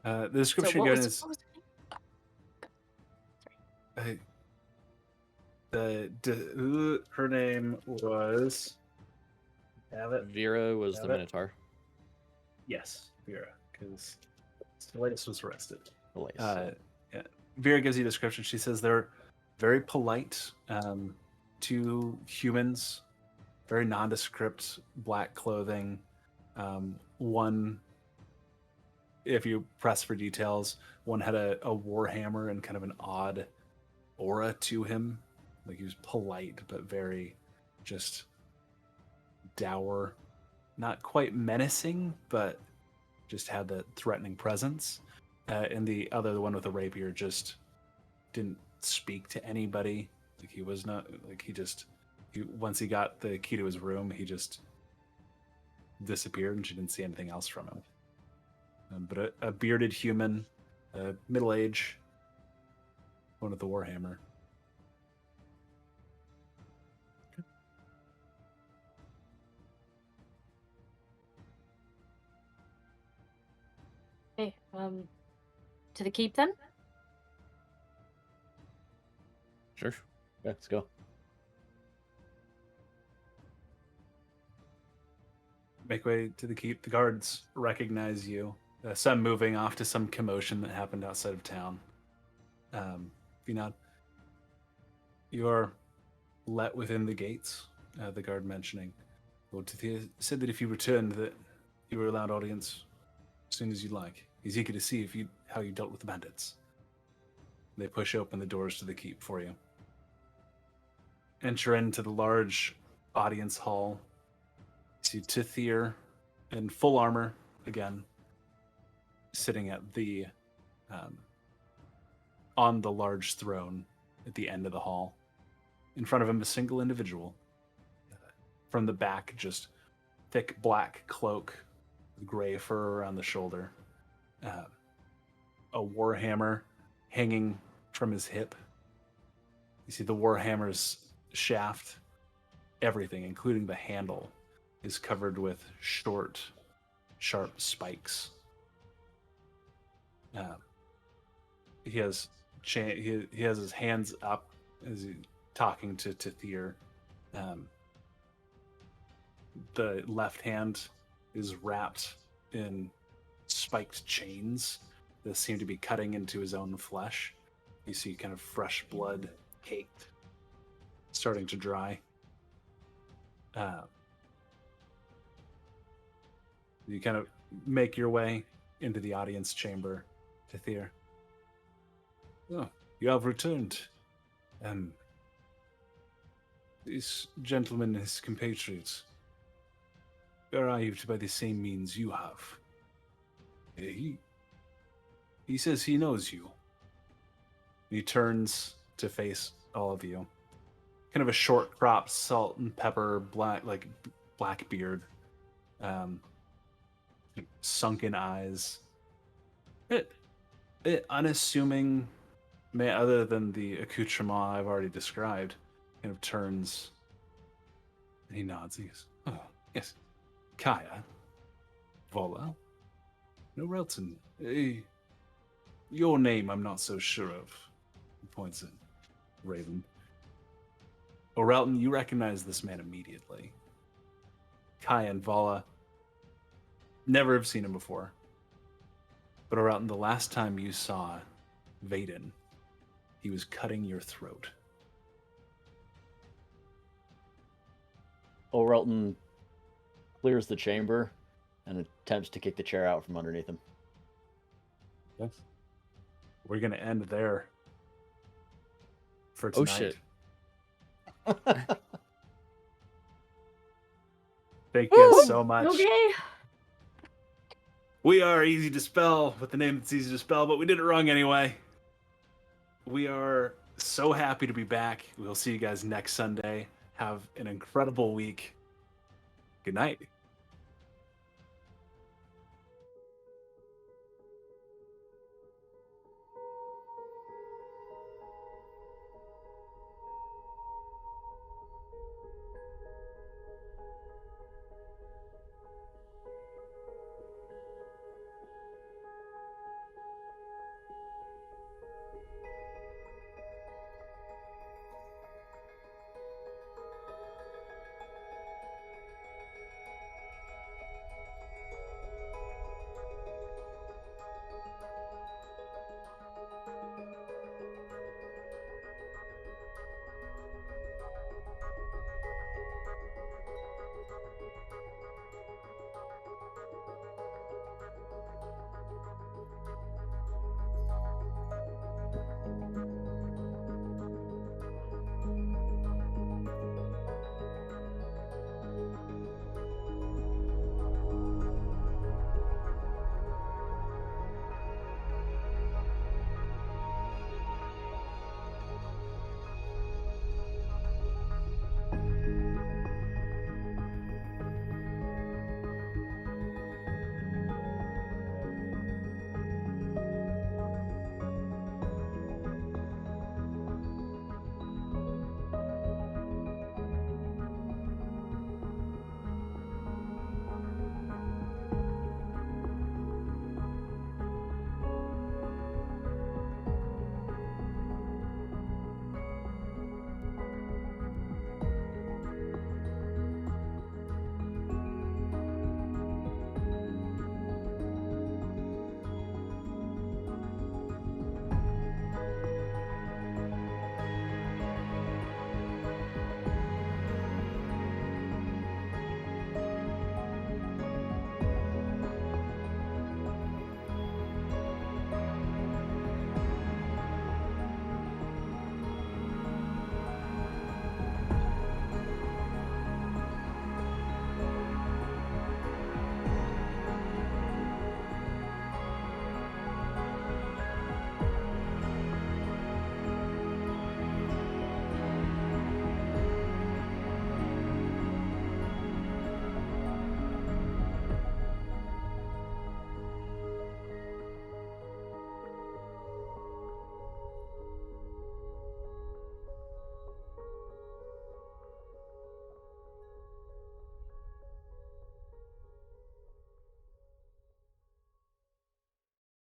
The description given is her name was Vera was the Minotaur. Yes, Vera, because Stelitis was arrested. Yeah. Vera gives you a description. She says they're very polite, two humans, very nondescript black clothing. One, if you press for details, one had a warhammer and kind of an odd aura to him. Like he was polite, but very just dour. Not quite menacing, but just had that threatening presence. And the other, the one with the rapier, just didn't speak to anybody. Like he was not, like once he got the key to his room, he just disappeared and she didn't see anything else from him. But a bearded human, middle age, one with the warhammer. Okay, to the keep then? Sure. Yeah, let's go. Make way to the keep. The guards recognize you. Some moving off to some commotion that happened outside of town. Vinod, you are let within the gates. The guard mentioning, Lord Tathir said that if you returned, that you were allowed audience as soon as you like. He's eager to see how you dealt with the bandits. They push open the doors to the keep for you. Enter into the large audience hall. See Tathir in full armor again, sitting at the on the large throne at the end of the hall. In front of him, a single individual. From the back, just thick black cloak, gray fur around the shoulder, a warhammer hanging from his hip. You see the warhammer's shaft, everything, including the handle, is covered with short, sharp spikes. He has his hands up as he's talking to Tathir. The left hand is wrapped in spiked chains that seem to be cutting into his own flesh. You see kind of fresh blood caked, starting to dry. You kind of make your way into the audience chamber, Tathir. Oh, you have returned. This gentleman and his compatriots arrived by the same means you have. He says he knows you. He turns to face all of you. Kind of a short cropped, salt and pepper, black beard, sunken eyes. Unassuming, other than the accoutrement I've already described, kind of turns and he nods. He goes, "Oh, yes, Kaya, Vola, no Relton. Your name I'm not so sure of." He points at Raven. Orelton, you recognize this man immediately. Kaya and Vala, never have seen him before. But Orelton, the last time you saw Vaden, he was cutting your throat. Orelton clears the chamber and attempts to kick the chair out from underneath him. Yes. We're going to end there for Oh, tonight. shit. Thank you so much. Okay. We are easy to spell with the name that's easy to spell, but we did it wrong anyway. We are so happy to be back. We'll see you guys next Sunday. Have an incredible week. Good night.